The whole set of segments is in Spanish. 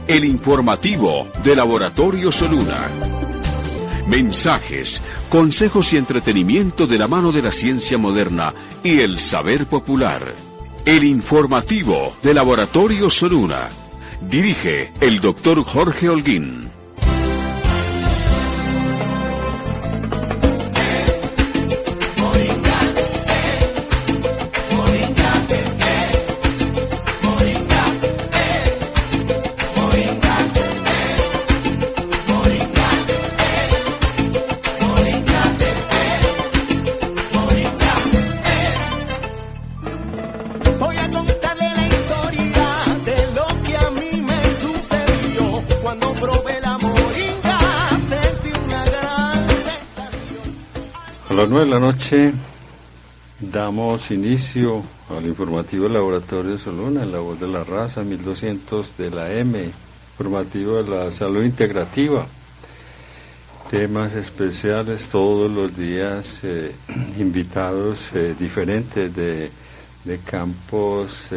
El informativo de Laboratorio Soluna. Mensajes, consejos y entretenimiento de la mano de la ciencia moderna y el saber popular. El informativo de Laboratorio Soluna. Dirige el doctor Jorge Holguín. A las 9 de la noche damos inicio al informativo Laboratorio Soluna, en la voz de la raza, 1200 de la M, informativo de la salud integrativa. Temas especiales todos los días, invitados diferentes de campos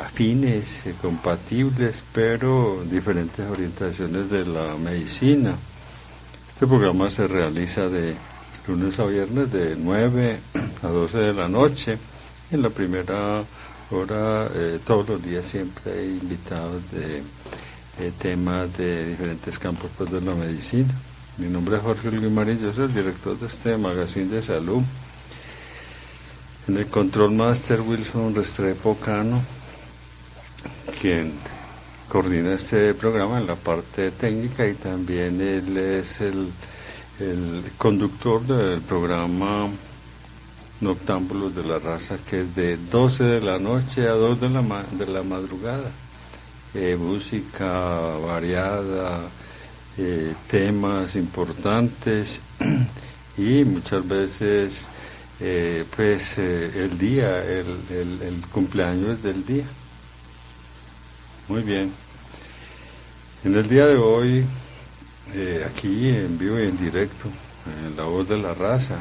afines, compatibles, pero diferentes orientaciones de la medicina. Este programa se realiza de lunes a viernes de 9 a 12 de la noche. En la primera hora, todos los días siempre hay invitados de temas de diferentes campos de la medicina. Mi nombre es Jorge Holguín Marín, yo soy el director de este magazine de salud. En el control master Wilson Restrepo Cano, quien coordina este programa en la parte técnica, y también él es el conductor del programa Noctámbulos de la Raza, que es de 12 de la noche a 2 de la madrugada. Música variada, temas importantes y muchas veces el día, el cumpleaños del día. Muy bien. En el día de hoy, aquí en vivo y en directo, en La Voz de la Raza,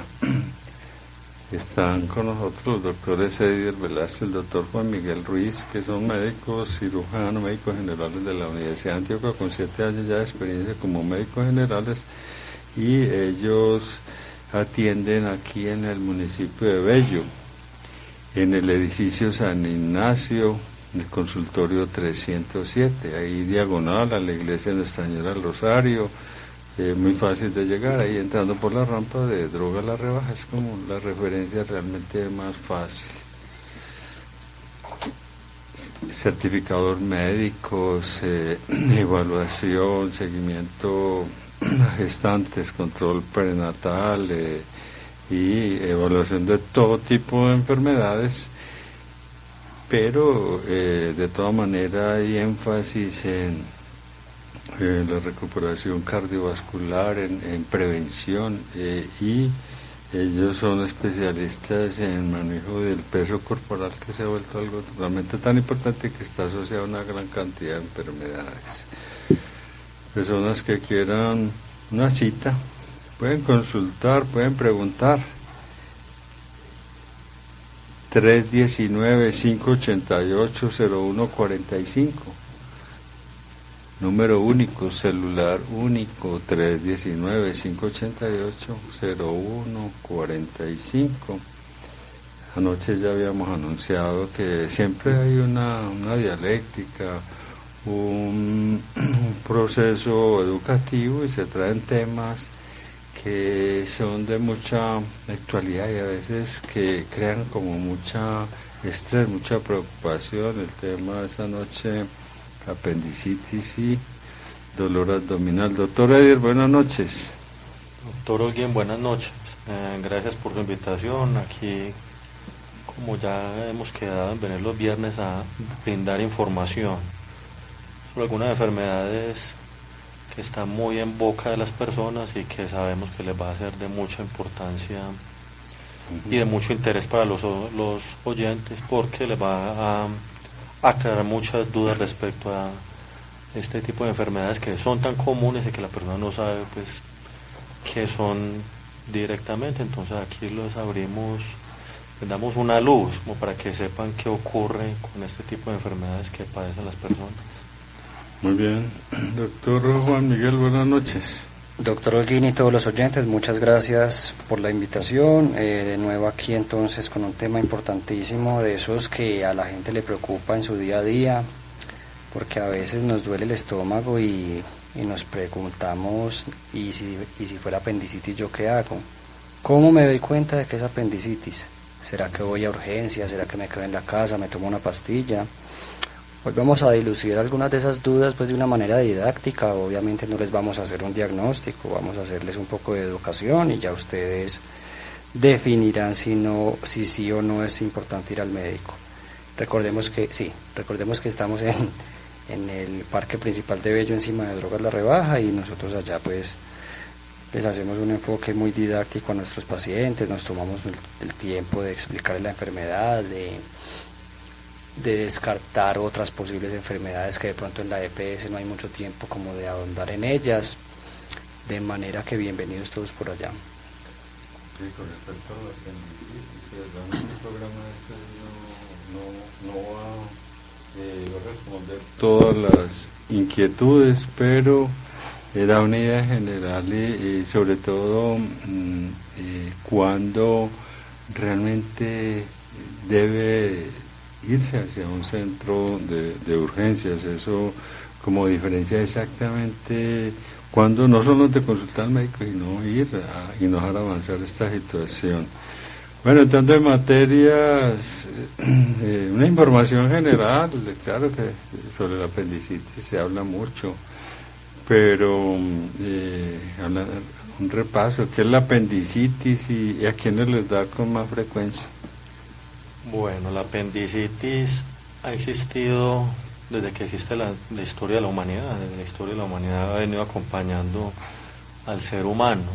están con nosotros los doctores Edier Velázquez y el doctor Juan Miguel Ruiz, que son médicos cirujanos, médicos generales de la Universidad de Antioquia, con 7 años ya de experiencia como médicos generales, y ellos atienden aquí en el municipio de Bello, en el edificio San Ignacio, el consultorio 307, ahí diagonal a la iglesia de Nuestra Señora del Rosario. Muy fácil de llegar, ahí entrando por la rampa de Droga La Rebaja, es como la referencia realmente más fácil. Certificador médicos, evaluación, seguimiento a gestantes, control prenatal y evaluación de todo tipo de enfermedades, pero de toda manera hay énfasis en la recuperación cardiovascular, en prevención, y ellos son especialistas en manejo del peso corporal, que se ha vuelto algo realmente tan importante que está asociado a una gran cantidad de enfermedades. Personas que quieran una cita pueden consultar, pueden preguntar. 319-588-0145, número único, celular único, 319-588-0145. Anoche ya habíamos anunciado que siempre hay una dialéctica, un proceso educativo, y se traen temas que son de mucha actualidad y a veces que crean como mucha estrés, mucha preocupación. El tema de esta noche, apendicitis y dolor abdominal. Doctor Edier, buenas noches. Doctor Holguín, buenas noches. Gracias por su invitación. Aquí, como ya hemos quedado en venir los viernes a brindar información sobre algunas enfermedades que están muy en boca de las personas y que sabemos que les va a ser de mucha importancia y de mucho interés para los oyentes, porque les va a aclarar muchas dudas respecto a este tipo de enfermedades que son tan comunes y que la persona no sabe pues qué son directamente. Entonces aquí les abrimos, les damos una luz como para que sepan qué ocurre con este tipo de enfermedades que padecen las personas. Muy bien. Doctor Juan Miguel, buenas noches. Doctor Holguín y todos los oyentes, muchas gracias por la invitación. De nuevo aquí entonces con un tema importantísimo, de esos que a la gente le preocupa en su día a día, porque a veces nos duele el estómago y nos preguntamos, ¿y si fuera apendicitis yo qué hago? ¿Cómo me doy cuenta de que es apendicitis? ¿Será que voy a urgencias? ¿Será que me quedo en la casa? ¿Me tomo una pastilla? Hoy vamos a dilucidar algunas de esas dudas pues de una manera didáctica. Obviamente no les vamos a hacer un diagnóstico, vamos a hacerles un poco de educación y ya ustedes definirán si sí o no es importante ir al médico. Recordemos que estamos en el Parque Principal de Bello, encima de Drogas La Rebaja, y nosotros allá pues les hacemos un enfoque muy didáctico a nuestros pacientes, nos tomamos el tiempo de explicarles la enfermedad, de descartar otras posibles enfermedades que de pronto en la EPS no hay mucho tiempo como de ahondar en ellas, de manera que bienvenidos todos por allá. Sí, con respecto a las apendicitis, el programa no va a responder todas las inquietudes, pero da una idea general y sobre todo cuándo realmente debe irse hacia un centro de urgencias. Eso como diferencia exactamente cuando no solo te consultar al médico, sino ir y no dejar avanzar esta situación. Bueno, entrando en materias, una información general, claro que sobre la apendicitis se habla mucho, pero un repaso, ¿qué es la apendicitis y a quiénes les da con más frecuencia? Bueno, la apendicitis ha existido desde que existe la historia de la humanidad. Desde la historia de la humanidad ha venido acompañando al ser humano.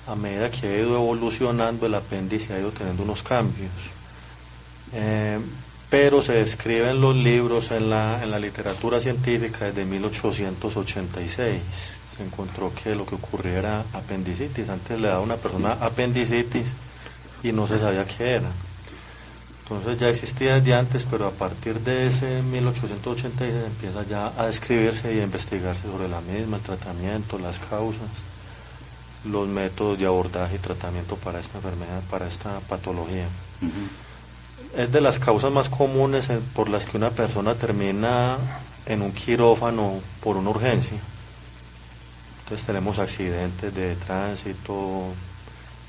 A medida que ha ido evolucionando, el apéndice ha ido teniendo unos cambios. Pero se describe en los libros, en la literatura científica, desde 1886. Se encontró que lo que ocurría era apendicitis. Antes le daba a una persona apendicitis y no se sabía qué era. Entonces ya existía desde antes, pero a partir de ese 1886 empieza ya a describirse y a investigarse sobre la misma, el tratamiento, las causas, los métodos de abordaje y tratamiento para esta enfermedad, para esta patología. Uh-huh. Es de las causas más comunes por las que una persona termina en un quirófano por una urgencia. Entonces tenemos accidentes de tránsito,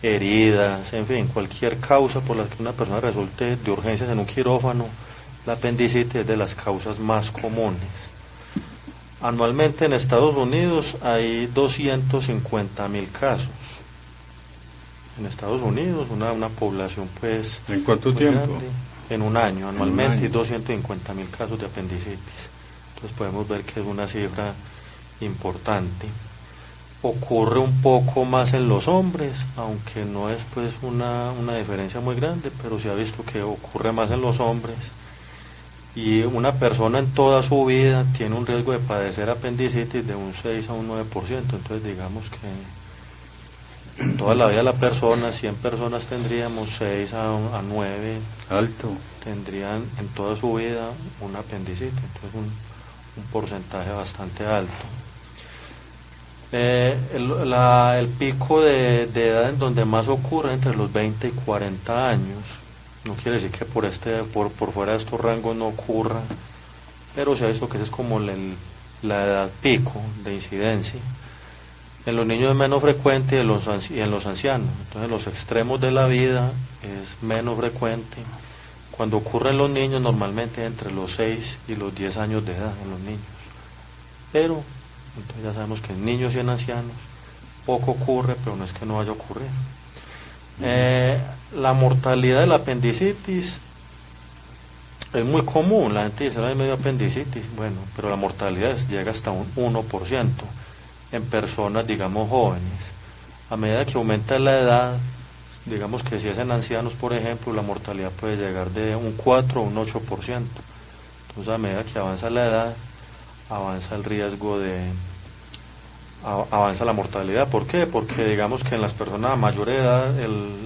heridas, en fin, cualquier causa por la que una persona resulte de urgencias en un quirófano. La apendicitis es de las causas más comunes. Anualmente en Estados Unidos hay 250.000 casos. En Estados Unidos, una población pues... ¿En cuánto tiempo? Grande. En un año, anualmente hay 250.000 casos de apendicitis. Entonces podemos ver que es una cifra importante. Ocurre un poco más en los hombres, aunque no es pues una diferencia muy grande, pero se ha visto que ocurre más en los hombres. Y una persona en toda su vida tiene un riesgo de padecer apendicitis de un 6 a un 9%. Entonces digamos que en toda la vida de la persona, 100 personas tendríamos 6 a 9. Alto. Tendrían en toda su vida una apendicitis. Entonces un porcentaje bastante alto. El pico de edad en donde más ocurre entre los 20 y 40 años. No quiere decir que por fuera de estos rangos no ocurra, pero se ha visto que esa es como la edad pico de incidencia. En los niños es menos frecuente y en los ancianos. Entonces en los extremos de la vida es menos frecuente. Cuando ocurre en los niños normalmente entre los 6 y los 10 años de edad en los niños. Pero entonces ya sabemos que en niños y en ancianos poco ocurre, pero no es que no vaya a ocurrir. La mortalidad de la apendicitis es muy común. La gente dice, ay, medio apendicitis, bueno, pero la mortalidad llega hasta un 1% en personas, digamos, jóvenes. A medida que aumenta la edad, digamos que si es en ancianos, por ejemplo, la mortalidad puede llegar de un 4 o un 8%. Entonces, a medida que avanza la edad, avanza el riesgo avanza la mortalidad. ¿Por qué? Porque digamos que en las personas a mayor edad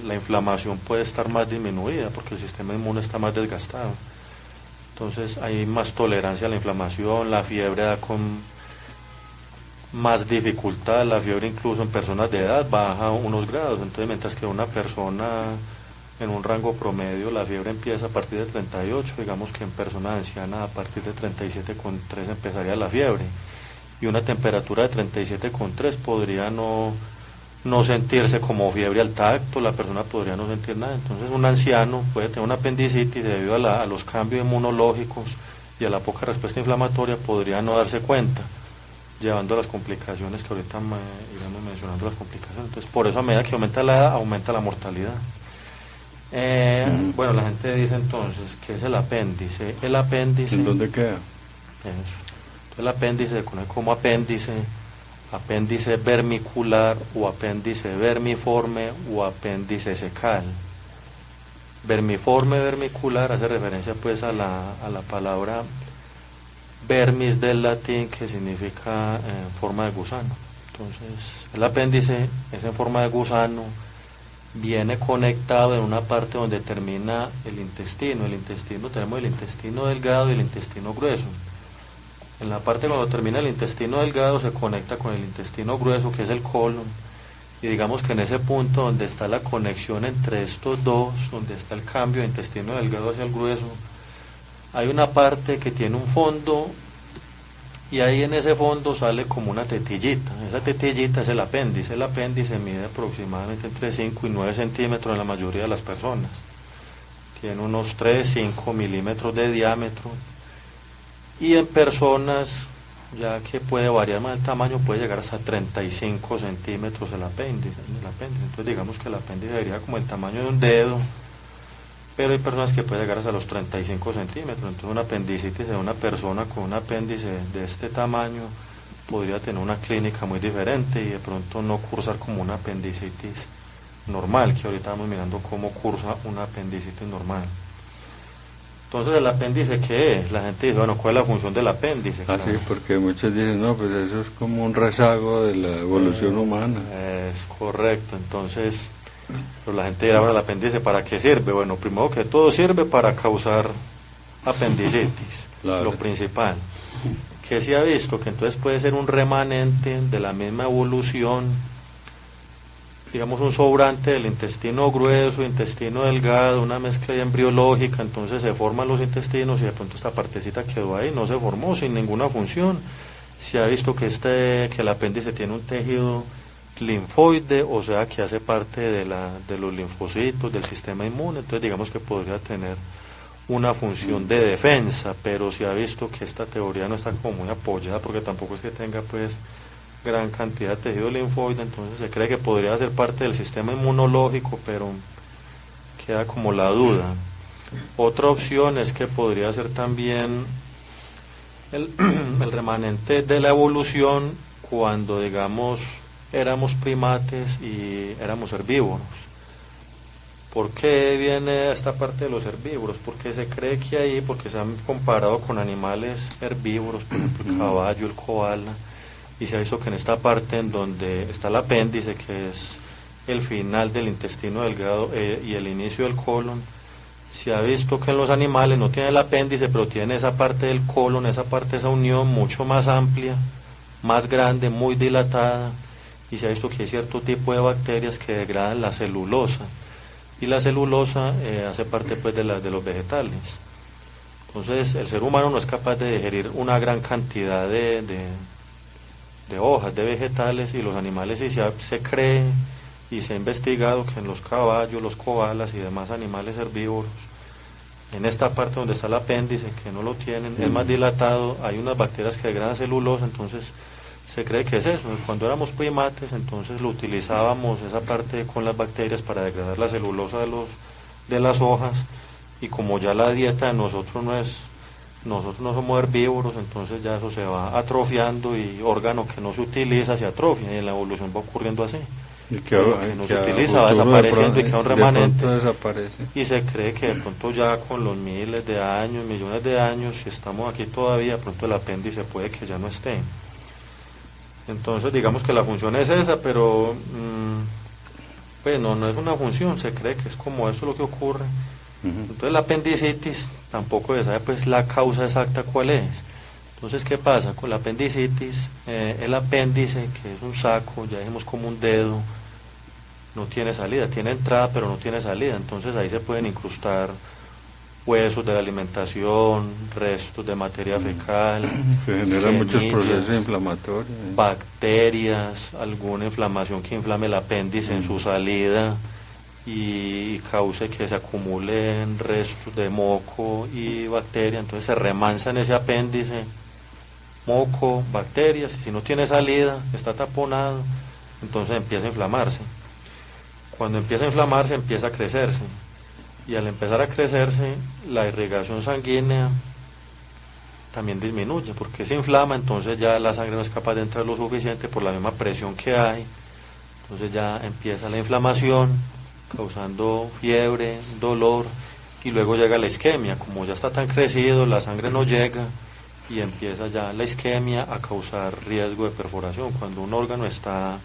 la inflamación puede estar más disminuida porque el sistema inmune está más desgastado. entonces hay más tolerancia a la inflamación, la fiebre da con más dificultad, la fiebre incluso en personas de edad baja unos grados, entonces mientras que una persona en un rango promedio la fiebre empieza a partir de 38, digamos que en personas ancianas a partir de 37,3 empezaría la fiebre, y una temperatura de 37,3 podría no sentirse como fiebre al tacto, la persona podría no sentir nada. Entonces un anciano puede tener una apendicitis debido a los cambios inmunológicos y a la poca respuesta inflamatoria, podría no darse cuenta, llevando a las complicaciones que ahorita iremos mencionando las complicaciones. Entonces por eso a medida que aumenta la edad, aumenta la mortalidad. Bueno, la gente dice entonces, ¿qué es el apéndice? El apéndice... ¿En dónde queda? Eso. Entonces el apéndice se conoce como apéndice vermicular o apéndice vermiforme o apéndice secal. Vermicular hace referencia pues a la palabra vermis del latín, que significa forma de gusano. Entonces el apéndice es en forma de gusano, viene conectado en una parte donde termina el intestino. Tenemos el intestino delgado y el intestino grueso. En la parte cuando termina el intestino delgado se conecta con el intestino grueso, que es el colon, y digamos que en ese punto donde está la conexión entre estos dos, donde está el cambio de intestino delgado hacia el grueso, hay una parte que tiene un fondo, y ahí en ese fondo sale como una tetillita. Esa tetillita es el apéndice. El apéndice mide aproximadamente entre 5 y 9 centímetros en la mayoría de las personas. Tiene unos 3-5 milímetros de diámetro. Y en personas, ya que puede variar más el tamaño, puede llegar hasta 35 centímetros el apéndice. Entonces digamos que el apéndice sería como el tamaño de un dedo, pero hay personas que pueden llegar hasta los 35 centímetros. Entonces una apendicitis de una persona con un apéndice de este tamaño podría tener una clínica muy diferente y de pronto no cursar como una apendicitis normal, que ahorita estamos mirando cómo cursa una apendicitis normal. Entonces, ¿el apéndice qué es? La gente dice, bueno, ¿cuál es la función del apéndice? Ah, sí, porque muchos dicen, no, pues eso es como un rezago de la evolución humana. Es correcto. Entonces, pues la gente dirá, bueno, el apéndice, ¿para qué sirve? Bueno, primero que todo sirve para causar apendicitis, claro. Lo principal. Que se ha visto que entonces puede ser un remanente de la misma evolución, digamos un sobrante del intestino grueso, intestino delgado, una mezcla embriológica, entonces se forman los intestinos y de pronto esta partecita quedó ahí, no se formó sin ninguna función. Se ha visto que el apéndice tiene un tejido linfoide, o sea que hace parte de los linfocitos del sistema inmune, entonces digamos que podría tener una función de defensa, pero se ha visto que esta teoría no está como muy apoyada, porque tampoco es que tenga pues gran cantidad de tejido linfoide, entonces se cree que podría ser parte del sistema inmunológico, pero queda como la duda. Otra opción es que podría ser también el remanente de la evolución cuando, digamos, éramos primates y éramos herbívoros. ¿Por qué viene esta parte de los herbívoros? Porque se cree que ahí, porque se han comparado con animales herbívoros, por ejemplo el caballo, el koala, y se ha visto que en esta parte en donde está el apéndice, que es el final del intestino delgado y el inicio del colon, se ha visto que en los animales no tiene el apéndice, pero tiene esa parte del colon, esa unión mucho más amplia, más grande, muy dilatada, y se ha visto que hay cierto tipo de bacterias que degradan la celulosa, y la celulosa hace parte pues de los vegetales. Entonces el ser humano no es capaz de digerir una gran cantidad de hojas, de vegetales, y los animales sí se cree y se ha investigado que en los caballos, los koalas y demás animales herbívoros, en esta parte donde está el apéndice, que no lo tienen, es más dilatado, hay unas bacterias que degradan celulosa, entonces se cree que es eso. Cuando éramos primates, entonces lo utilizábamos esa parte con las bacterias para degradar la celulosa de las hojas, y como ya la dieta de nosotros no somos herbívoros, entonces ya eso se va atrofiando y órgano que no se utiliza se atrofia, y en la evolución va ocurriendo así. Y que no se utiliza va desapareciendo y queda un remanente, desaparece. Y se cree que de pronto ya con los miles de años, millones de años, si estamos aquí todavía, de pronto el apéndice puede que ya no esté. Entonces digamos que la función es esa, pero pues no es una función, se cree que es como eso lo que ocurre. Entonces la apendicitis tampoco se sabe pues la causa exacta cuál es. Entonces, ¿qué pasa? Con la apendicitis, el apéndice, que es un saco, ya dijimos como un dedo, no tiene salida, tiene entrada pero no tiene salida, entonces ahí se pueden incrustar huesos de la alimentación, restos de materia fecal, se generan muchos procesos inflamatorios, bacterias, alguna inflamación que inflame el apéndice en su salida y cause que se acumulen restos de moco y bacterias, entonces se remansa en ese apéndice moco, bacterias, y si no tiene salida, está taponado, entonces empieza a inflamarse. Cuando empieza a inflamarse, empieza a crecerse, y al empezar a crecerse, la irrigación sanguínea también disminuye, porque se inflama, entonces ya la sangre no es capaz de entrar lo suficiente por la misma presión que hay, entonces ya empieza la inflamación, causando fiebre, dolor, y luego llega la isquemia, como ya está tan crecido, la sangre no llega, y empieza ya la isquemia a causar riesgo de perforación. Cuando un órgano está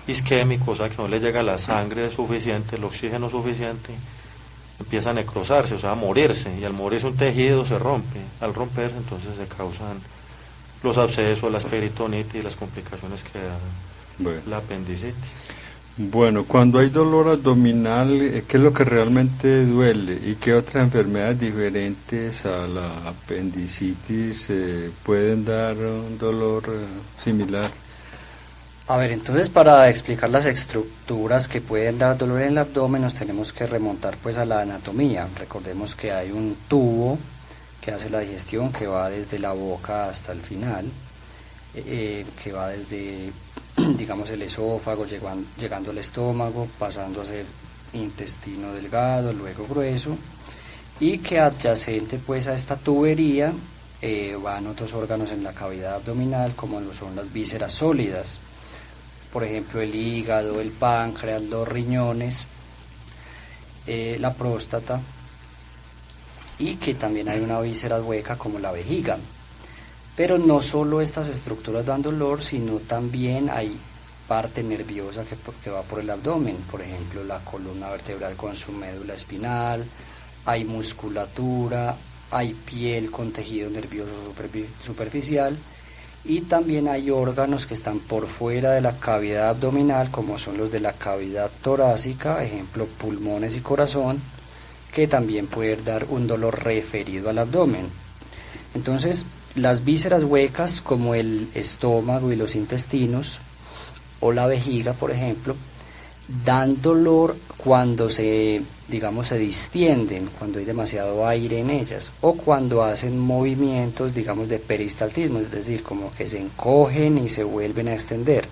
isquémico, o sea que no le llega la sangre suficiente, el oxígeno suficiente, empieza a necrosarse, o sea a morirse, y al morirse un tejido se rompe, al romperse entonces se causan los abscesos, las peritonitis y las complicaciones que da la apendicitis. Bueno, cuando hay dolor abdominal, ¿qué es lo que realmente duele? ¿Y qué otras enfermedades diferentes a la apendicitis pueden dar un dolor similar? A ver, entonces para explicar las estructuras que pueden dar dolor en el abdomen nos tenemos que remontar pues a la anatomía. Recordemos que hay un tubo que hace la digestión que va desde la boca hasta el final, que va desde digamos el esófago, llegando al estómago, pasando a ser intestino delgado, luego grueso, y que adyacente pues a esta tubería van otros órganos en la cavidad abdominal como lo son las vísceras sólidas, por ejemplo el hígado, el páncreas, los riñones, la próstata, y que también hay una víscera hueca como la vejiga. Pero no solo estas estructuras dan dolor, sino también hay parte nerviosa que va por el abdomen, por ejemplo la columna vertebral con su médula espinal, hay musculatura, hay piel con tejido nervioso superficial, y también hay órganos que están por fuera de la cavidad abdominal, como son los de la cavidad torácica, ejemplo pulmones y corazón, que también pueden dar un dolor referido al abdomen. Entonces, las vísceras huecas como el estómago y los intestinos o la vejiga, por ejemplo, dan dolor cuando se distienden, cuando hay demasiado aire en ellas, o cuando hacen movimientos, digamos, de peristaltismo, es decir, como que se encogen y se vuelven a extender.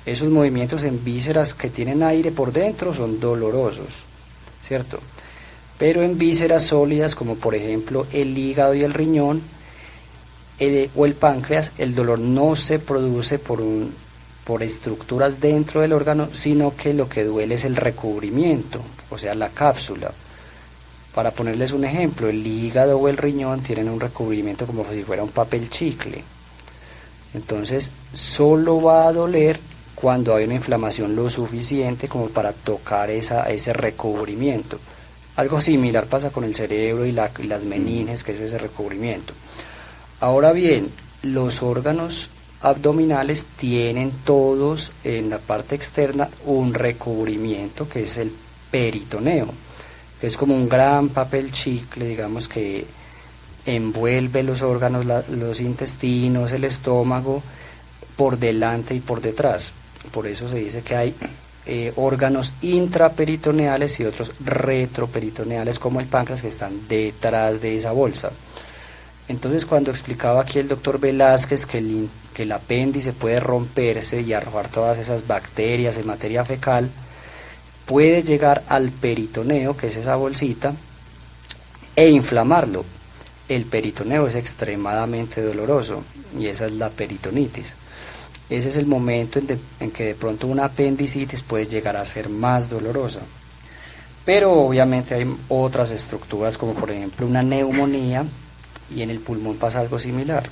Esos movimientos en vísceras que tienen aire por dentro son dolorosos, ¿cierto? Pero en vísceras sólidas, como por ejemplo el hígado y el riñón, o el páncreas, el dolor no se produce por estructuras dentro del órgano, sino que lo que duele es el recubrimiento, o sea, la cápsula. Para ponerles un ejemplo, el hígado o el riñón tienen un recubrimiento como si fuera un papel chicle. Entonces, solo va a doler cuando hay una inflamación lo suficiente como para tocar ese recubrimiento. Algo similar pasa con el cerebro y las meninges, que es ese recubrimiento. Ahora bien, los órganos abdominales tienen todos en la parte externa un recubrimiento que es el peritoneo, que es como un gran papel chicle, digamos, que envuelve los órganos, los intestinos, el estómago, por delante y por detrás. Por eso se dice que hay órganos intraperitoneales y otros retroperitoneales como el páncreas que están detrás de esa bolsa. Entonces, cuando explicaba aquí el doctor Velázquez que el apéndice puede romperse y arrojar todas esas bacterias en materia fecal, puede llegar al peritoneo, que es esa bolsita, e inflamarlo. El peritoneo es extremadamente doloroso y esa es la peritonitis. Ese es el momento en que de pronto una apendicitis puede llegar a ser más dolorosa. Pero obviamente hay otras estructuras como por ejemplo una neumonía, y en el pulmón pasa algo similar.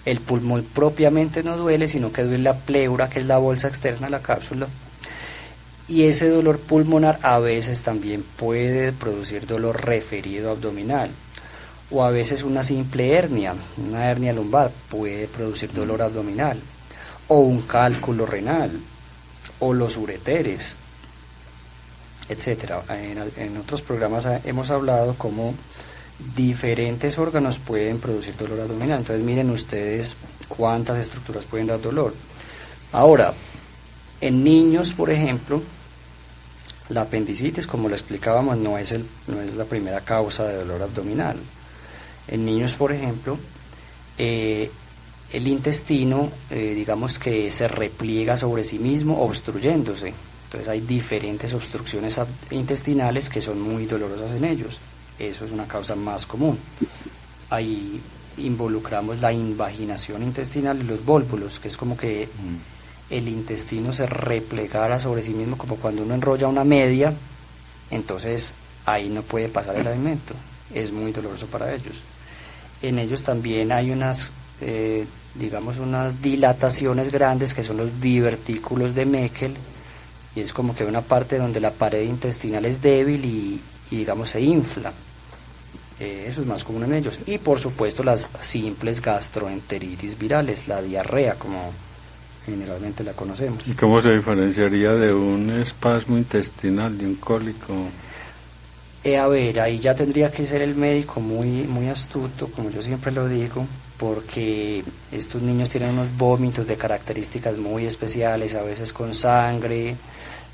El pulmón propiamente no duele, sino que duele la pleura, que es la bolsa externa, la cápsula, y ese dolor pulmonar a veces también puede producir dolor referido abdominal. o a veces una simple hernia, una hernia lumbar puede producir dolor abdominal, o un cálculo renal, o los ureteres, etcétera. En otros programas hemos hablado cómo diferentes órganos pueden producir dolor abdominal. Entonces miren ustedes cuántas estructuras pueden dar dolor. Ahora, en niños, por ejemplo, la apendicitis, como lo explicábamos, no es la primera causa de dolor abdominal. En niños, por ejemplo, el intestino, digamos que se repliega sobre sí mismo, obstruyéndose. Entonces hay diferentes obstrucciones intestinales que son muy dolorosas en ellos. Eso es una causa más común. Ahí involucramos la invaginación intestinal y los vólvulos, que es como que el intestino se replegara sobre sí mismo, como cuando uno enrolla una media, entonces ahí no puede pasar el alimento. Es muy doloroso para ellos. En ellos también hay unas dilataciones grandes que son los divertículos de Meckel, y es como que una parte donde la pared intestinal es débil y digamos se infla. Eso es más común en ellos. Y por supuesto las simples gastroenteritis virales, la diarrea como generalmente la conocemos. ¿Y cómo se diferenciaría de un espasmo intestinal, de un cólico? A ver, ahí ya tendría que ser el médico muy, muy astuto, como yo siempre lo digo, porque estos niños tienen unos vómitos de características muy especiales, a veces con sangre.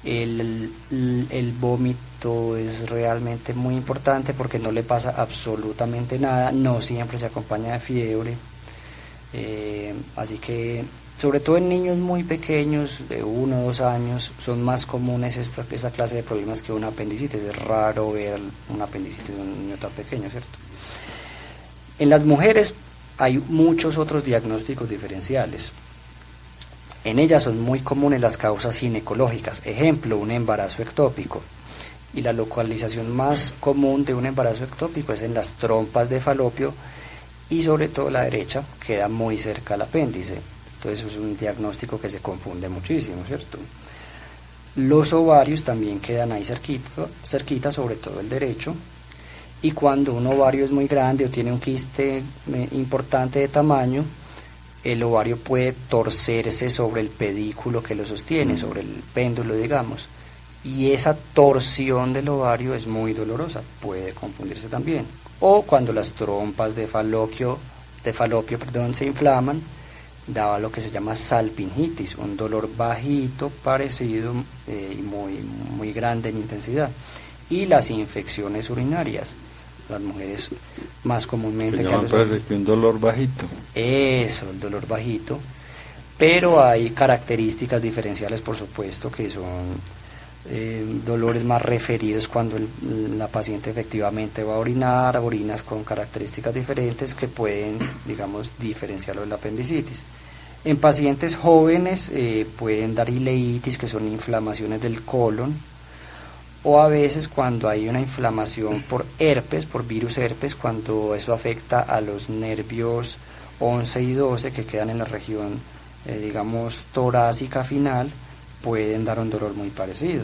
El vómito es realmente muy importante porque no le pasa absolutamente nada, no siempre se acompaña de fiebre, así que sobre todo en niños muy pequeños, de 1 o 2 años, son más comunes esta clase de problemas que una apendicitis. Es raro ver una apendicitis en un niño tan pequeño, ¿cierto? En las mujeres hay muchos otros diagnósticos diferenciales. En ellas son muy comunes las causas ginecológicas, ejemplo, un embarazo ectópico. Y la localización más común de un embarazo ectópico es en las trompas de falopio y sobre todo la derecha queda muy cerca al apéndice. Entonces es un diagnóstico que se confunde muchísimo, ¿cierto? Los ovarios también quedan ahí cerquita, sobre todo el derecho. Y cuando un ovario es muy grande o tiene un quiste importante de tamaño, el ovario puede torcerse sobre el pedículo que lo sostiene, sobre el péndulo, digamos. Y esa torsión del ovario es muy dolorosa, puede confundirse también. O cuando las trompas de falopio, se inflaman, daba lo que se llama salpingitis, un dolor bajito, parecido y muy grande en intensidad. Y las infecciones urinarias, las mujeres más comúnmente que un dolor bajito. Eso, el dolor bajito, pero hay características diferenciales, por supuesto, que son dolores más referidos cuando la paciente efectivamente va a orinar, orinas con características diferentes que pueden, digamos, diferenciarlo de la apendicitis. En pacientes jóvenes pueden dar ileitis, que son inflamaciones del colon, o a veces cuando hay una inflamación por herpes, por virus herpes, cuando eso afecta a los nervios 11 y 12 que quedan en la región, digamos, torácica final, pueden dar un dolor muy parecido.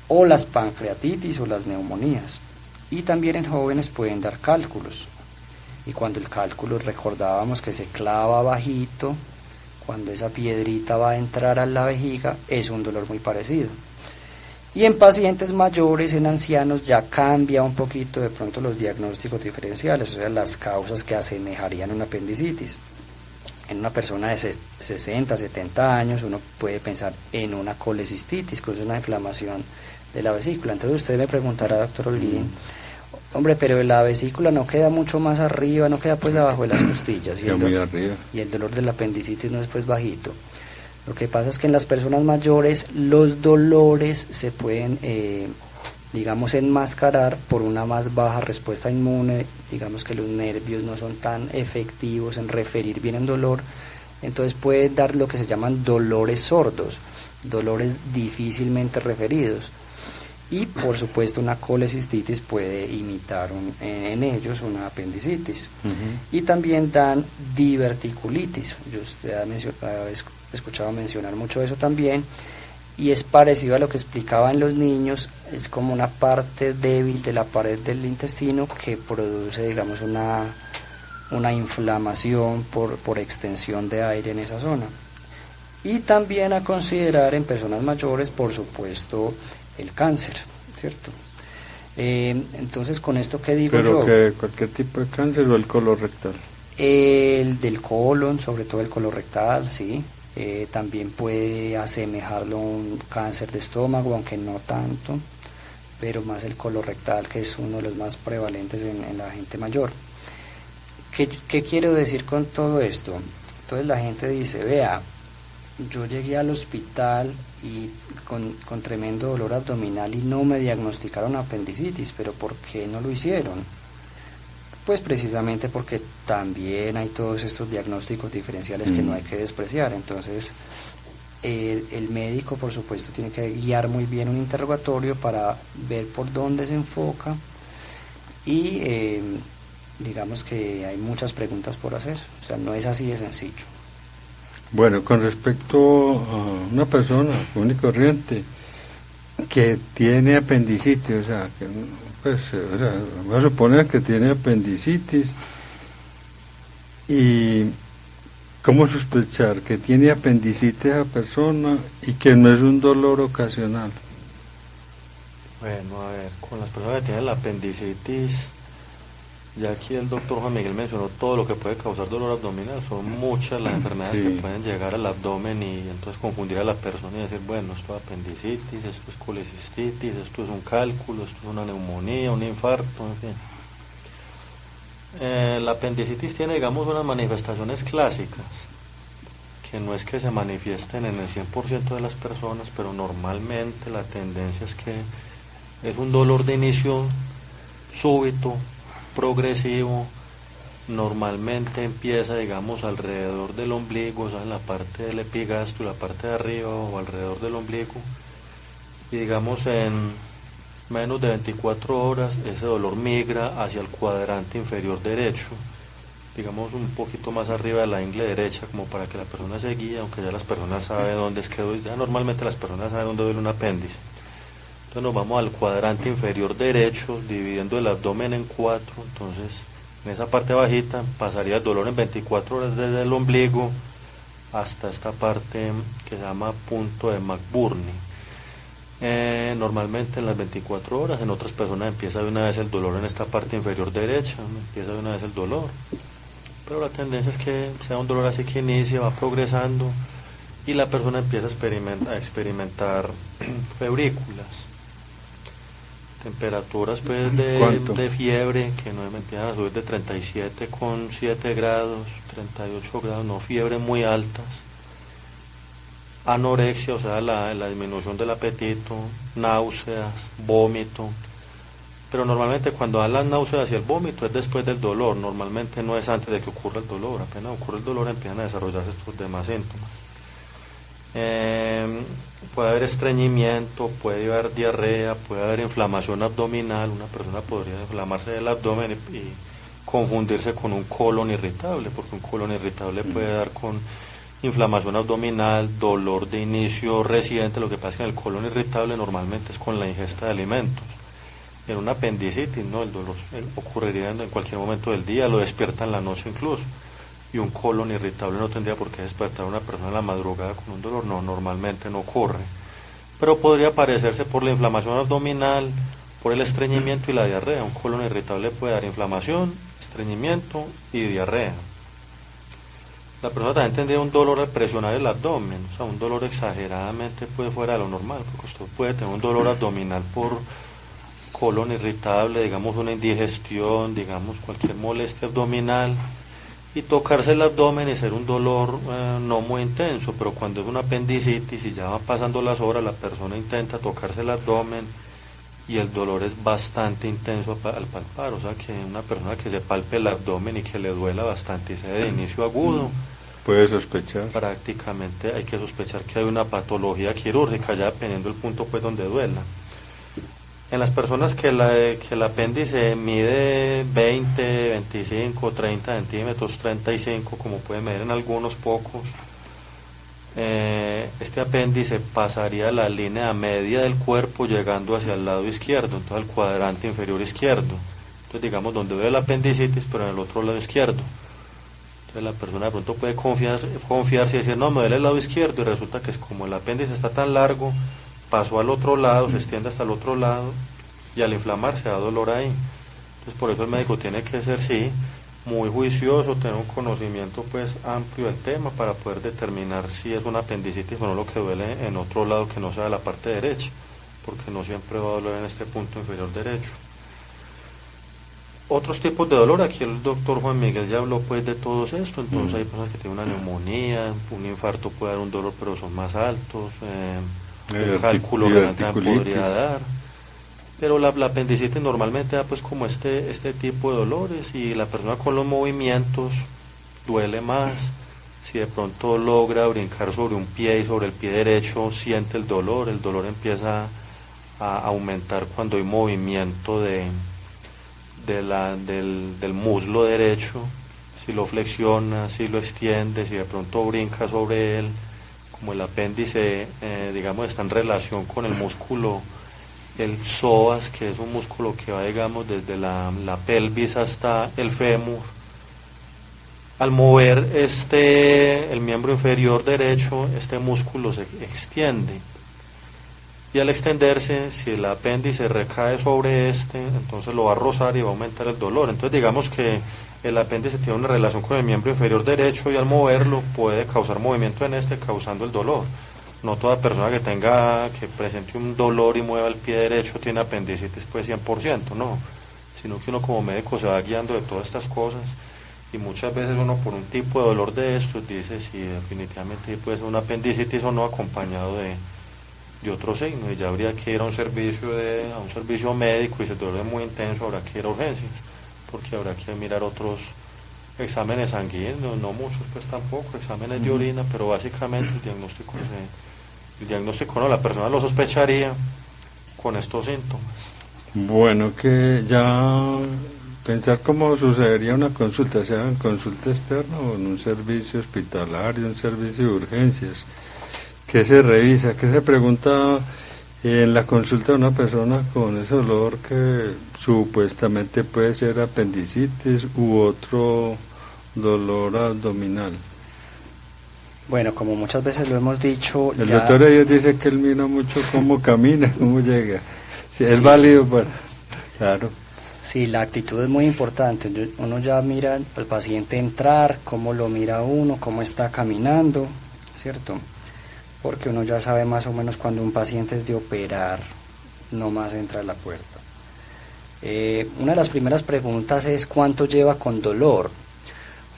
O las pancreatitis o las neumonías. Y también en jóvenes pueden dar cálculos. Y cuando el cálculo, recordábamos que se clava bajito, cuando esa piedrita va a entrar a la vejiga, es un dolor muy parecido. Y en pacientes mayores, en ancianos, ya cambia un poquito de pronto los diagnósticos diferenciales, o sea, las causas que asemejarían una apendicitis. En una persona de 60, 70 años, uno puede pensar en una colecistitis, que es una inflamación de la vesícula. Entonces usted me preguntará, doctor Olguín, hombre, pero la vesícula no queda mucho más arriba, no queda pues abajo de las costillas. Queda muy arriba. Y el dolor de la apendicitis no es pues bajito. Lo que pasa es que en las personas mayores los dolores se pueden, digamos, enmascarar por una más baja respuesta inmune, digamos que los nervios no son tan efectivos en referir bien el dolor, entonces puede dar lo que se llaman dolores sordos, dolores difícilmente referidos. Y por supuesto una colecistitis puede imitar en ellos una apendicitis. Y también dan diverticulitis, usted ha escuchado mencionar mucho eso también, y es parecido a lo que explicaba en los niños, es como una parte débil de la pared del intestino que produce, digamos, una inflamación por extensión de aire en esa zona. Y también a considerar en personas mayores, por supuesto, el cáncer, ¿cierto? Entonces, con esto que digo ¿Pero yo... que cualquier tipo de cáncer o el colorectal? El del colon, sobre todo el colorectal, sí. También puede asemejarlo a un cáncer de estómago, aunque no tanto, pero más el colorectal, que es uno de los más prevalentes en la gente mayor. ¿Qué quiero decir con todo esto? Entonces la gente dice, vea, yo llegué al hospital y con tremendo dolor abdominal y no me diagnosticaron apendicitis, pero ¿por qué no lo hicieron? Pues precisamente porque también hay todos estos diagnósticos diferenciales que no hay que despreciar. Entonces el médico, por supuesto, tiene que guiar muy bien un interrogatorio para ver por dónde se enfoca y digamos que hay muchas preguntas por hacer, o sea, no es así de sencillo. Bueno, con respecto a una persona común y corriente que tiene apendicitis, o sea, voy a suponer que tiene apendicitis, y ¿cómo sospechar que tiene apendicitis esa persona y que no es un dolor ocasional? Bueno, a ver, con las personas que tienen la apendicitis, ya aquí el doctor Juan Miguel mencionó todo lo que puede causar dolor abdominal. Son muchas las enfermedades que pueden llegar al abdomen y entonces confundir a la persona y decir, bueno, esto es apendicitis, esto es colecistitis, esto es un cálculo, esto es una neumonía, un infarto, en fin. La apendicitis tiene, digamos, unas manifestaciones clásicas, que no es que se manifiesten en el 100% de las personas, pero normalmente la tendencia es que es un dolor de inicio súbito, progresivo, normalmente empieza, digamos, alrededor del ombligo, o sea, en la parte del epigastrio, la parte de arriba o alrededor del ombligo, y digamos en menos de 24 horas ese dolor migra hacia el cuadrante inferior derecho, digamos un poquito más arriba de la ingle derecha, como para que la persona se guíe, aunque ya las personas saben dónde es que duele, ya normalmente las personas saben dónde duele un apéndice. Entonces nos vamos al cuadrante inferior derecho, dividiendo el abdomen en 4, entonces en esa parte bajita pasaría el dolor en 24 horas desde el ombligo hasta esta parte que se llama punto de McBurney. Normalmente en las 24 horas, en otras personas empieza de una vez el dolor en esta parte inferior derecha, empieza de una vez el dolor, pero la tendencia es que sea un dolor así que inicia, va progresando y la persona empieza a experimentar febrículas. Temperaturas pues de fiebre que no empiezan a subir de 37,7 grados, 38 grados, no fiebres muy altas, anorexia, o sea la disminución del apetito, náuseas, vómito, pero normalmente cuando dan las náuseas y el vómito es después del dolor, normalmente no es antes de que ocurra el dolor, apenas ocurre el dolor empiezan a desarrollarse estos demás síntomas. Puede haber estreñimiento, puede haber diarrea, puede haber inflamación abdominal, una persona podría inflamarse del abdomen y confundirse con un colon irritable, porque un colon irritable puede dar con inflamación abdominal, dolor de inicio reciente. Lo que pasa es que en el colon irritable normalmente es con la ingesta de alimentos. En una apendicitis, no, el dolor ocurriría en cualquier momento del día, lo despierta en la noche incluso. Y un colon irritable no tendría por qué despertar a una persona en la madrugada con un dolor, no, normalmente no ocurre, pero podría parecerse por la inflamación abdominal, por el estreñimiento y la diarrea. Un colon irritable puede dar inflamación, estreñimiento y diarrea. La persona también tendría un dolor al presionar el abdomen, o sea, un dolor exageradamente fuera de lo normal, porque usted puede tener un dolor abdominal por colon irritable, digamos una indigestión, digamos cualquier molestia abdominal, y tocarse el abdomen y ser un dolor no muy intenso, pero cuando es una apendicitis y ya van pasando las horas, la persona intenta tocarse el abdomen y el dolor es bastante intenso al palpar, o sea que una persona que se palpe el abdomen y que le duela bastante y sea de inicio agudo, puede sospechar. Prácticamente hay que sospechar que hay una patología quirúrgica, ya dependiendo del punto pues donde duela. En las personas que el apéndice mide 20, 25, 30 centímetros, 35, como puede medir en algunos pocos, este apéndice pasaría la línea media del cuerpo llegando hacia el lado izquierdo, entonces al cuadrante inferior izquierdo. Entonces digamos donde ve el apendicitis, pero en el otro lado izquierdo. Entonces la persona de pronto puede confiarse y decir, no, me duele el lado izquierdo, y resulta que es como el apéndice está tan largo, pasó al otro lado, se extiende hasta el otro lado, y al inflamarse da dolor ahí. Entonces por eso el médico tiene que ser, sí, muy juicioso, tener un conocimiento pues amplio del tema para poder determinar si es una apendicitis o no lo que duele en otro lado que no sea la parte derecha, porque no siempre va a doler en este punto inferior derecho. Otros tipos de dolor, aquí el doctor Juan Miguel ya habló pues de todo esto, entonces hay personas que tienen una neumonía, un infarto puede dar un dolor pero son más altos, el cálculo renal también podría dar, pero la apendicitis normalmente da pues como este tipo de dolores, y la persona con los movimientos duele más. Si de pronto logra brincar sobre un pie y sobre el pie derecho siente el dolor empieza a aumentar cuando hay movimiento del muslo derecho, si lo flexiona, si lo extiende, si de pronto brinca sobre él, como el apéndice digamos está en relación con el músculo, el psoas, que es un músculo que va digamos desde la pelvis hasta el fémur. Al mover el miembro inferior derecho, este músculo se extiende, y al extenderse, si el apéndice recae sobre entonces lo va a rozar y va a aumentar el dolor. Entonces digamos que el apéndice tiene una relación con el miembro inferior derecho, y al moverlo puede causar movimiento en causando el dolor. No toda persona que presente un dolor y mueva el pie derecho tiene apendicitis pues 100%, no, sino que uno como médico se va guiando de todas estas cosas, y muchas veces uno por un tipo de dolor de estos dice si definitivamente puede ser una apendicitis o no, acompañado de otro signo, y ya habría que ir a un servicio médico, y si el dolor es muy intenso habrá que ir a urgencias, porque habrá que mirar otros exámenes sanguíneos, no muchos pues tampoco, exámenes de orina, pero básicamente el diagnóstico no, la persona lo sospecharía con estos síntomas. Bueno, que ya pensar cómo sucedería una consulta, sea en consulta externa o en un servicio hospitalario, un servicio de urgencias. ¿Qué se revisa? ¿Qué se pregunta en la consulta de una persona con ese dolor que supuestamente puede ser apendicitis u otro dolor abdominal? Bueno, como muchas veces lo hemos dicho... El doctor ayer dice que él mira mucho cómo camina, cómo llega. Si es válido, bueno, claro. Sí, la actitud es muy importante. Uno ya mira al paciente entrar, cómo lo mira uno, cómo está caminando, ¿cierto? Porque uno ya sabe más o menos cuando un paciente es de operar, no más entra a la puerta. Una de las primeras preguntas es ¿cuánto lleva con dolor?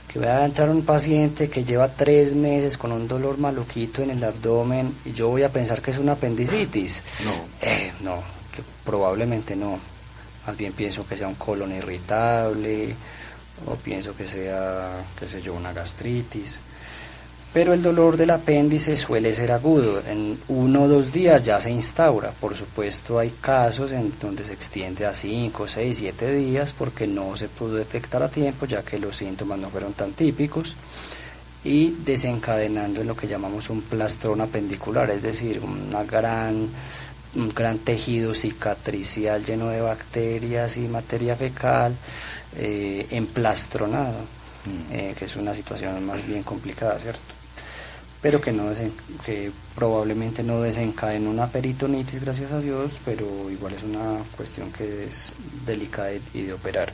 Que va a entrar un paciente que lleva 3 meses con un dolor maluquito en el abdomen, y yo voy a pensar que es una apendicitis. No, probablemente no. Más bien pienso que sea un colon irritable, o pienso que sea, qué sé yo, una gastritis. Pero el dolor del apéndice suele ser agudo, en 1 o 2 días ya se instaura. Por supuesto hay casos en donde se extiende a 5, 6, 7 días porque no se pudo detectar a tiempo, ya que los síntomas no fueron tan típicos, y desencadenando en lo que llamamos un plastrón apendicular, es decir, un gran tejido cicatricial lleno de bacterias y materia fecal emplastronado, que es una situación más bien complicada, ¿cierto? Pero que probablemente no desencadena una peritonitis, gracias a Dios, pero igual es una cuestión que es delicada y de operar.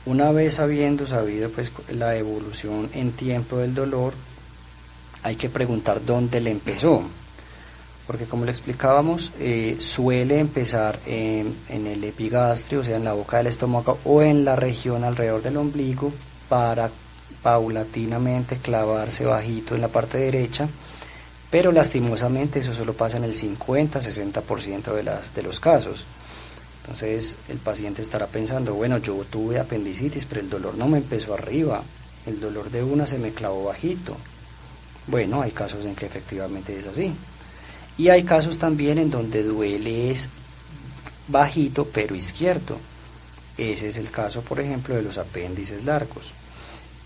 Una vez habiendo sabido pues la evolución en tiempo del dolor, hay que preguntar dónde le empezó, porque como le explicábamos, suele empezar en el epigastrio, o sea en la boca del estómago o en la región alrededor del ombligo, para paulatinamente clavarse bajito en la parte derecha, pero lastimosamente eso solo pasa en el 50-60% de los casos. Entonces el paciente estará pensando, bueno, yo tuve apendicitis, pero el dolor no me empezó arriba, el dolor de una se me clavó bajito. Bueno, hay casos en que efectivamente es así, y hay casos también en donde duele es bajito pero izquierdo. Ese es el caso, por ejemplo, de los apéndices largos.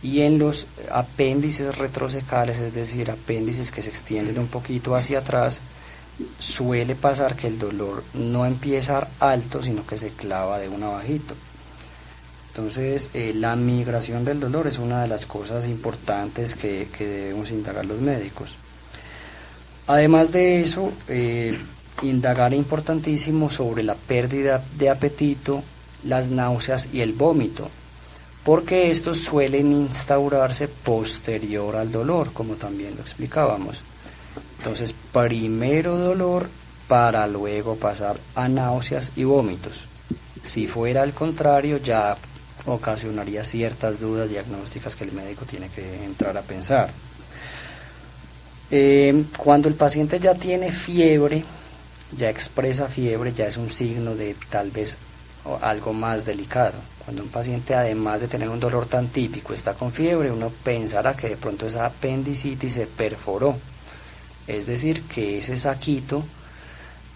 Y en los apéndices retrocecales, es decir, apéndices que se extienden un poquito hacia atrás, suele pasar que el dolor no empieza alto, sino que se clava de un abajito. Entonces, la migración del dolor es una de las cosas importantes que debemos indagar los médicos. Además de eso, indagar importantísimo sobre la pérdida de apetito, las náuseas y el vómito, porque estos suelen instaurarse posterior al dolor, como también lo explicábamos. Entonces, primero dolor para luego pasar a náuseas y vómitos. Si fuera al contrario, ya ocasionaría ciertas dudas diagnósticas que el médico tiene que entrar a pensar. Cuando el paciente ya tiene fiebre, ya expresa fiebre, ya es un signo de tal vez algo más delicado. Cuando un paciente, además de tener un dolor tan típico, está con fiebre, uno pensará que de pronto esa apendicitis se perforó, es decir, que ese saquito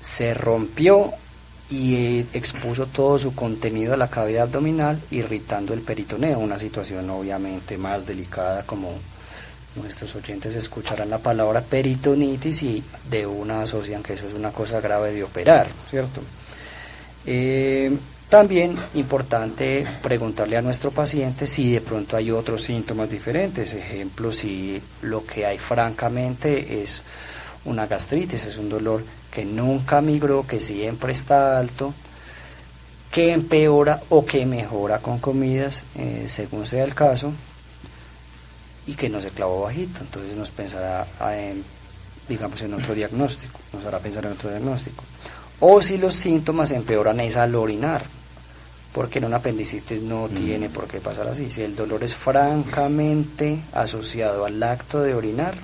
se rompió y expuso todo su contenido a la cavidad abdominal, irritando el peritoneo, una situación obviamente más delicada, como nuestros oyentes escucharán la palabra peritonitis y de una asocian que eso es una cosa grave de operar, ¿cierto? También importante preguntarle a nuestro paciente si de pronto hay otros síntomas diferentes. Ejemplo, si lo que hay francamente es una gastritis, es un dolor que nunca migró, que siempre está alto, que empeora o que mejora con comidas, según sea el caso, y que no se clavó bajito. Entonces nos pensará digamos en otro diagnóstico, nos hará pensar en otro diagnóstico. O si los síntomas empeoran es al orinar, porque en una apendicitis no tiene por qué pasar así. Si el dolor es francamente asociado al acto de orinar,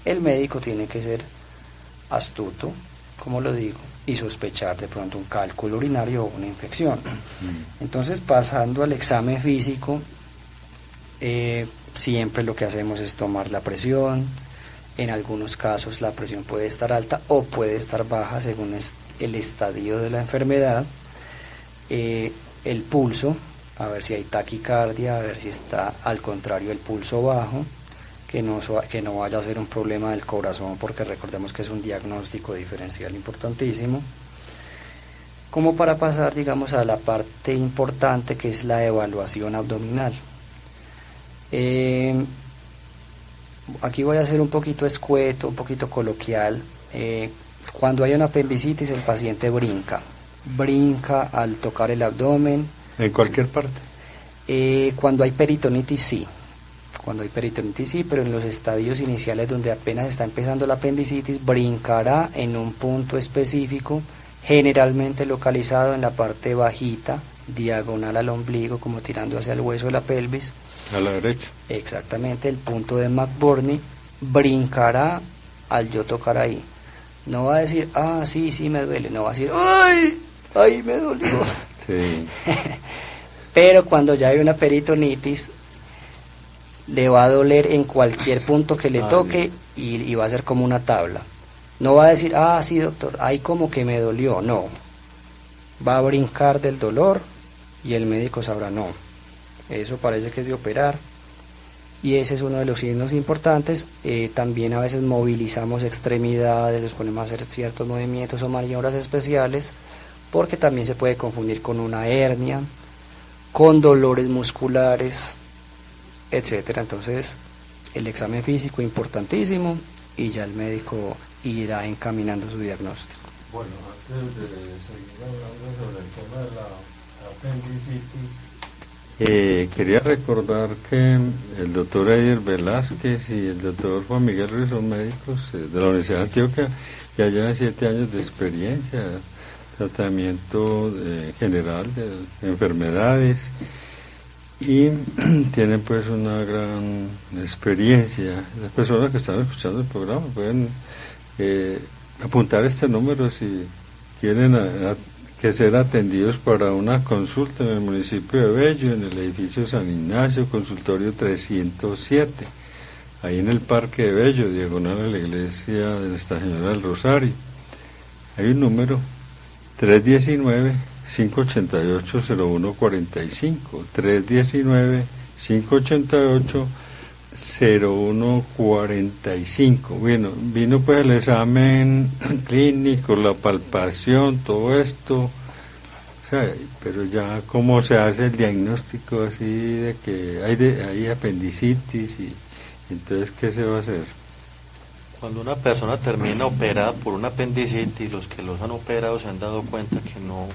el médico tiene que ser astuto, como lo digo, y sospechar de pronto un cálculo urinario o una infección. Entonces, pasando al examen físico, siempre lo que hacemos es tomar la presión. En algunos casos la presión puede estar alta o puede estar baja según el estadio de la enfermedad. El pulso, a ver si hay taquicardia, a ver si está al contrario el pulso bajo, que no vaya a ser un problema del corazón, porque recordemos que es un diagnóstico diferencial importantísimo. Como para pasar, digamos, a la parte importante, que es la evaluación abdominal. Aquí voy a ser un poquito escueto, un poquito coloquial. Cuando hay una apendicitis, el paciente brinca al tocar el abdomen. ¿En cualquier parte? Cuando hay peritonitis sí, pero en los estadios iniciales donde apenas está empezando la apendicitis, brincará en un punto específico, generalmente localizado en la parte bajita, diagonal al ombligo, como tirando hacia el hueso de la pelvis. A la derecha. Exactamente, el punto de McBurney. Brincará al yo tocar ahí. No va a decir, sí me duele, no va a decir, ¡ay, me dolió! Sí. Pero cuando ya hay una peritonitis, le va a doler en cualquier punto que le toque y va a ser como una tabla. No va a decir, sí doctor, ahí como que me dolió, no. Va a brincar del dolor y el médico sabrá, no, eso parece que es de operar. Y ese es uno de los signos importantes. También a veces movilizamos extremidades, les ponemos a hacer ciertos movimientos o maniobras especiales, porque también se puede confundir con una hernia, con dolores musculares, etcétera. Entonces, el examen físico importantísimo y ya el médico irá encaminando su diagnóstico. Bueno, antes de seguir hablando sobre el tema de la apendicitis, quería recordar que el doctor Eider Velázquez y el doctor Juan Miguel Ruiz son médicos de la Universidad de Antioquia, ya llevan 7 años de experiencia, tratamiento general de enfermedades, y tienen pues una gran experiencia. Las personas que están escuchando el programa pueden apuntar este número si quieren que ser atendidos para una consulta en el municipio de Bello, en el edificio San Ignacio, consultorio 307, ahí en el Parque de Bello, diagonal a la iglesia de Nuestra Señora del Rosario. Hay un número 319-588-0145, 588-0145. Bueno, vino pues el examen clínico, la palpación, todo esto, o sea, pero ya cómo se hace el diagnóstico así de que hay apendicitis y entonces ¿qué se va a hacer? Cuando una persona termina operada por una apendicitis, los que los han operado se han dado cuenta que no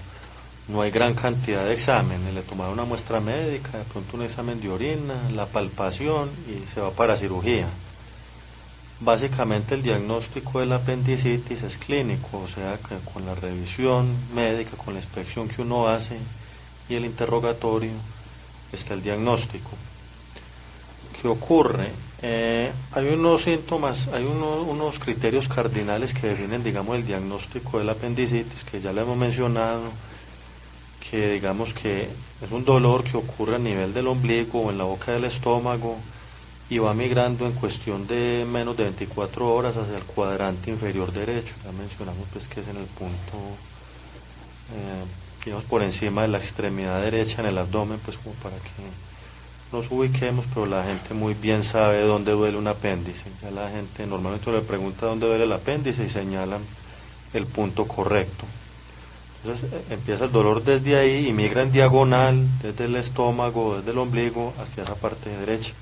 hay gran cantidad de exámenes. Le tomaron una muestra médica, de pronto un examen de orina, la palpación y se va para cirugía. Básicamente el diagnóstico de la apendicitis es clínico, o sea que con la revisión médica, con la inspección que uno hace y el interrogatorio está el diagnóstico. ¿Qué ocurre? Hay unos síntomas, hay unos criterios cardinales que definen, digamos, el diagnóstico de la apendicitis, que ya le hemos mencionado, que digamos que es un dolor que ocurre a nivel del ombligo o en la boca del estómago y va migrando en cuestión de menos de 24 horas hacia el cuadrante inferior derecho. Ya mencionamos pues que es en el punto, digamos, por encima de la extremidad derecha en el abdomen, pues como para que nos ubiquemos, pero la gente muy bien sabe dónde duele un apéndice. Ya la gente normalmente le pregunta dónde duele el apéndice y señalan el punto correcto. Entonces empieza el dolor desde ahí y migra en diagonal desde el estómago, desde el ombligo hacia esa parte derecha.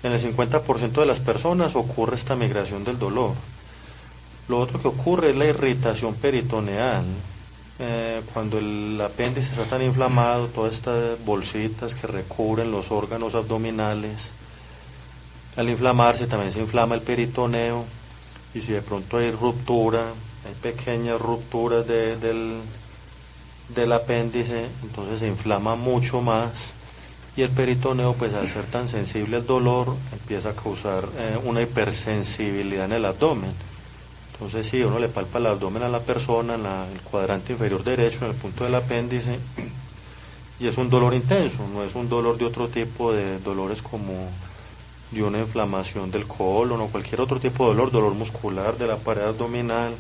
En el 50% de las personas ocurre esta migración del dolor. Lo otro que ocurre es la irritación peritoneal. Cuando el apéndice está tan inflamado, todas estas bolsitas que recubren los órganos abdominales, al inflamarse también se inflama el peritoneo, y si de pronto hay ruptura, hay pequeñas rupturas del apéndice, entonces se inflama mucho más y el peritoneo, pues al ser tan sensible al dolor, empieza a causar una hipersensibilidad en el abdomen. Entonces si uno le palpa el abdomen a la persona, en el cuadrante inferior derecho, en el punto del apéndice, y es un dolor intenso, no es un dolor de otro tipo de dolores como de una inflamación del colon o cualquier otro tipo de dolor muscular de la pared abdominal,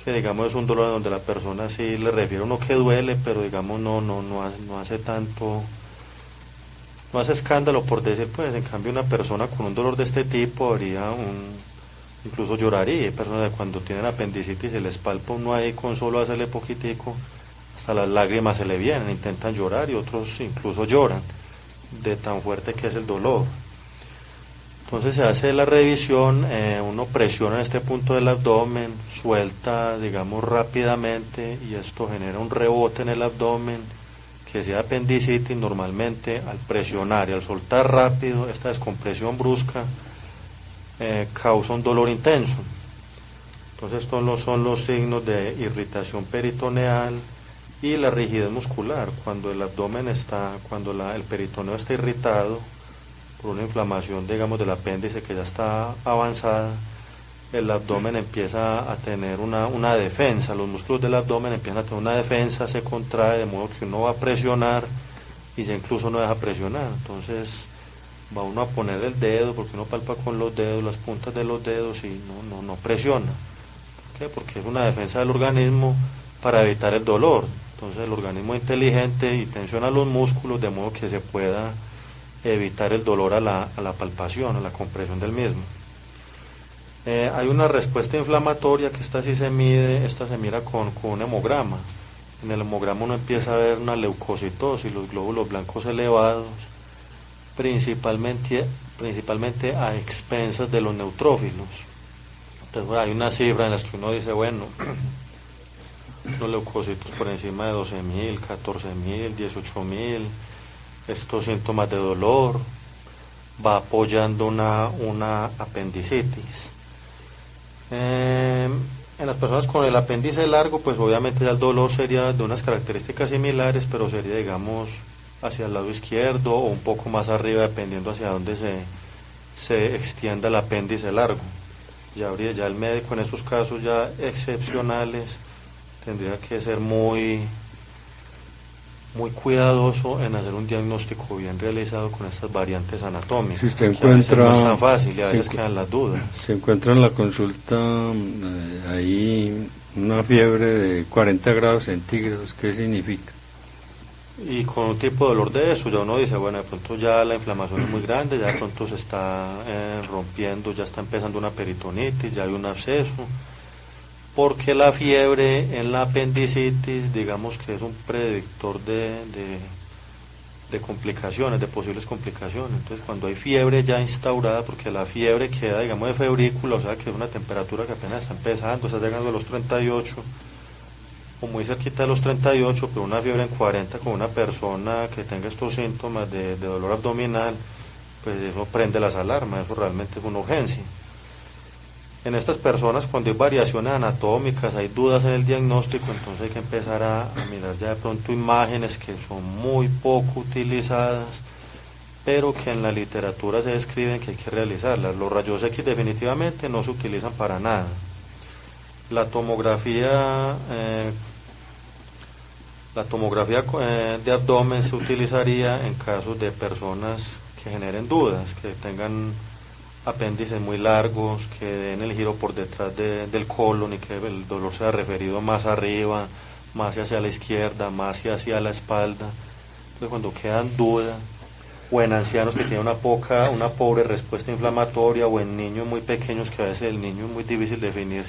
que digamos es un dolor donde la persona sí le refiere a uno que duele, pero digamos no hace tanto, no hace escándalo por decir, pues en cambio una persona con un dolor de este tipo haría incluso lloraría. Hay personas que cuando tienen apendicitis se les palpa uno ahí con solo hacerle poquitico, hasta las lágrimas se le vienen, intentan llorar y otros incluso lloran de tan fuerte que es el dolor. Entonces se hace la revisión, uno presiona en este punto del abdomen, suelta digamos rápidamente y esto genera un rebote en el abdomen que sea apendicitis. Normalmente al presionar y al soltar rápido esta descompresión brusca causa un dolor intenso. Entonces estos son los signos de irritación peritoneal y la rigidez muscular. Cuando el abdomen el peritoneo está irritado por una inflamación, digamos, del apéndice que ya está avanzada, el abdomen empieza a tener una defensa, los músculos del abdomen empiezan a tener una defensa, se contrae de modo que uno va a presionar y ya incluso no deja presionar. Entonces va uno a poner el dedo, porque uno palpa con los dedos, las puntas de los dedos y no presiona. ¿Por qué? Porque es una defensa del organismo para evitar el dolor. Entonces el organismo es inteligente y tensiona los músculos de modo que se pueda evitar el dolor a la palpación, a la compresión del mismo. Hay una respuesta inflamatoria que esta sí se mide, esta se mira con un hemograma. En el hemograma uno empieza a ver una leucocitosis, los glóbulos blancos elevados, principalmente a expensas de los neutrófilos. Entonces hay una cifra en las que uno dice, bueno, los leucocitos por encima de 12.000, 14.000, 18.000, estos síntomas de dolor, va apoyando una apendicitis. En las personas con el apéndice largo, pues obviamente ya el dolor sería de unas características similares, pero sería, digamos, hacia el lado izquierdo o un poco más arriba, dependiendo hacia dónde se extienda el apéndice largo. Ya el médico en esos casos ya excepcionales tendría que ser muy cuidadoso en hacer un diagnóstico bien realizado con estas variantes anatómicas. Si usted encuentra, no es tan fácil y a veces quedan las dudas. Se encuentra en la consulta ahí una fiebre de 40 grados centígrados, ¿qué significa? Y con un tipo de dolor de eso, ya uno dice, bueno, de pronto ya la inflamación es muy grande, ya de pronto se está rompiendo, ya está empezando una peritonitis, ya hay un absceso, porque la fiebre en la apendicitis, digamos que es un predictor de complicaciones, de posibles complicaciones. Entonces, cuando hay fiebre ya instaurada, porque la fiebre queda, digamos, de febrícula, o sea, que es una temperatura que apenas está empezando, está llegando a los 38, o muy cerquita de los 38, pero una fiebre en 40 con una persona que tenga estos síntomas de dolor abdominal, pues eso prende las alarmas, eso realmente es una urgencia. En estas personas, cuando hay variaciones anatómicas, hay dudas en el diagnóstico, entonces hay que empezar a mirar ya de pronto imágenes que son muy poco utilizadas, pero que en la literatura se describen que hay que realizarlas. Los rayos X definitivamente no se utilizan para nada. La tomografía de abdomen se utilizaría en casos de personas que generen dudas, que tengan apéndices muy largos, que den el giro por detrás del colon y que el dolor sea referido más arriba, más hacia la izquierda, más hacia la espalda. Entonces, cuando quedan dudas, o en ancianos que tienen una pobre respuesta inflamatoria, o en niños muy pequeños, que a veces el niño es muy difícil definir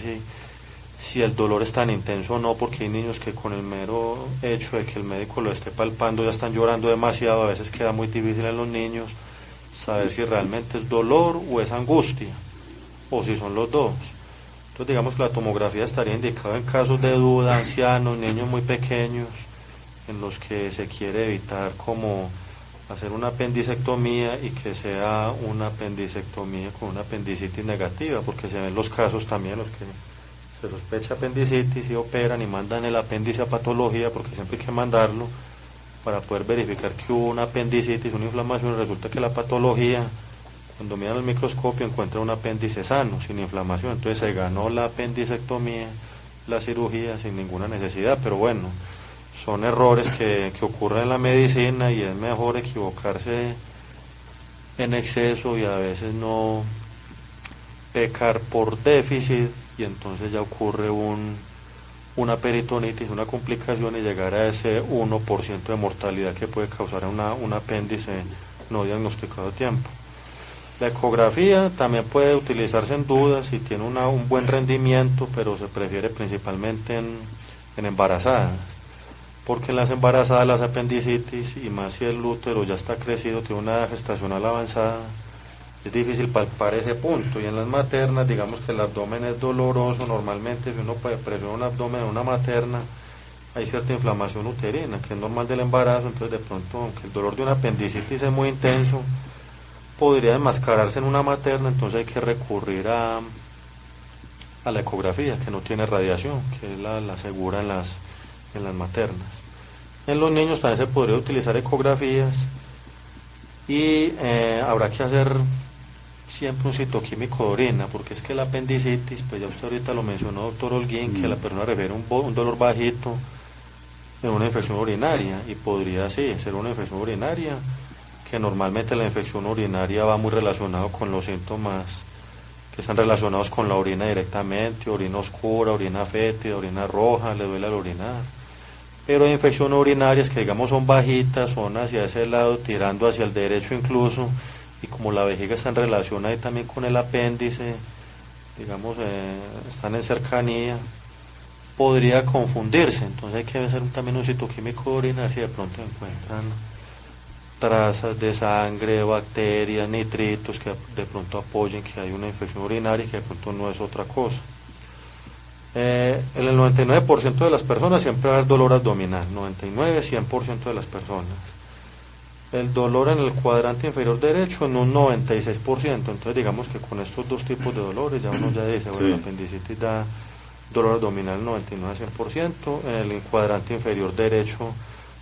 si el dolor es tan intenso o no, porque hay niños que con el mero hecho de que el médico lo esté palpando ya están llorando demasiado. A veces queda muy difícil en los niños saber si realmente es dolor o es angustia, o si son los dos. Entonces, digamos que la tomografía estaría indicada en casos de duda, ancianos, niños muy pequeños, en los que se quiere evitar como hacer una apendicectomía, y que sea una apendicectomía con una apendicitis negativa, porque se ven los casos también los que se sospecha apendicitis y operan y mandan el apéndice a patología, porque siempre hay que mandarlo para poder verificar que hubo una apendicitis, una inflamación, y resulta que la patología, cuando miran el microscopio, encuentra un apéndice sano, sin inflamación. Entonces se ganó la apendicectomía, la cirugía, sin ninguna necesidad. Pero bueno, son errores que ocurren en la medicina, y es mejor equivocarse en exceso y a veces no pecar por déficit, y entonces ya ocurre una peritonitis, una complicación, y llegar a ese 1% de mortalidad que puede causar un apéndice no diagnosticado a tiempo. La ecografía también puede utilizarse en dudas si tiene un buen rendimiento, pero se prefiere principalmente en embarazadas, porque en las embarazadas las apendicitis, y más si el útero ya está crecido, tiene una edad gestacional avanzada, es difícil palpar ese punto. Y en las maternas, digamos que el abdomen es doloroso normalmente. Si uno presiona un abdomen en una materna, hay cierta inflamación uterina, que es normal del embarazo. Entonces, de pronto, aunque el dolor de una apendicitis es muy intenso, podría enmascararse en una materna. Entonces hay que recurrir a la ecografía, que no tiene radiación, que es la segura en las maternas. En los niños también se podría utilizar ecografías, y habrá que hacer siempre un citoquímico de orina, porque es que la apendicitis, pues ya usted ahorita lo mencionó, doctor Holguín, que la persona refiere un dolor bajito en una infección urinaria, y podría sí ser una infección urinaria, que normalmente la infección urinaria va muy relacionado con los síntomas que están relacionados con la orina directamente: orina oscura, orina fétida, orina roja, le duele al orinar. Pero hay infecciones urinarias que, digamos, son bajitas, son hacia ese lado, tirando hacia el derecho incluso, y como la vejiga está en relación ahí también con el apéndice, digamos, están en cercanía, podría confundirse. Entonces hay que hacer también un citoquímico de orina, si de pronto encuentran trazas de sangre, bacterias, nitritos, que de pronto apoyen que hay una infección urinaria, y que de pronto no es otra cosa. En el 99% de las personas siempre va a haber dolor abdominal, 99-100% de las personas. El dolor en el cuadrante inferior derecho en un 96%. Entonces, digamos que con estos dos tipos de dolores ya uno ya dice, bueno, la apendicitis da dolor abdominal 99-100%, en el cuadrante inferior derecho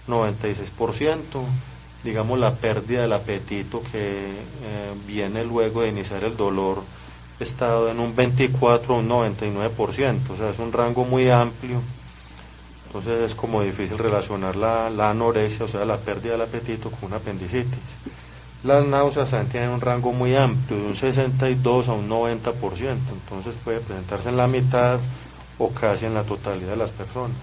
96%, digamos la pérdida del apetito que viene luego de iniciar el dolor está en un 24 o un 99%, o sea, es un rango muy amplio. Entonces es como difícil relacionar la anorexia, o sea, la pérdida del apetito, con una apendicitis. Las náuseas también tienen un rango muy amplio, de un 62 a un 90%, entonces puede presentarse en la mitad o casi en la totalidad de las personas.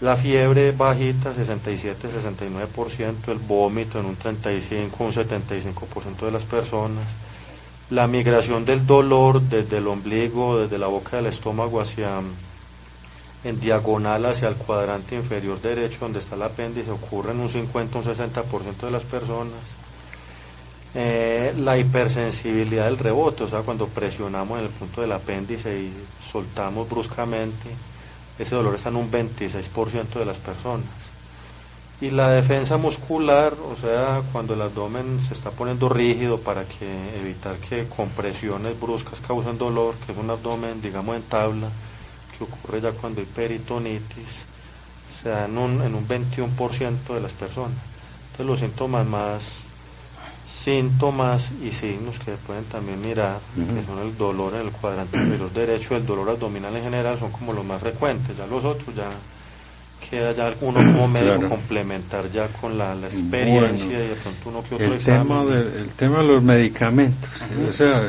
La fiebre bajita, 67-69%, el vómito en un 35, un 75% de las personas. La migración del dolor desde el ombligo, desde la boca del estómago en diagonal hacia el cuadrante inferior derecho donde está el apéndice, ocurre en un 50, un 60% de las personas. La hipersensibilidad del rebote, o sea, cuando presionamos en el punto del apéndice y soltamos bruscamente, ese dolor está en un 26% de las personas. Y la defensa muscular, o sea, cuando el abdomen se está poniendo rígido para evitar que compresiones bruscas causen dolor, que es un abdomen, digamos, en tabla, que ocurre ya cuando hay peritonitis, se da en un 21% de las personas. Entonces los síntomas y signos que se pueden también mirar, que son el dolor en el cuadrante inferior derecho, el dolor abdominal en general, son como los más frecuentes. Ya los otros ya queda ya uno como médico complementar ya con la experiencia, y de pronto uno que otro examen. El tema de los medicamentos, o sea,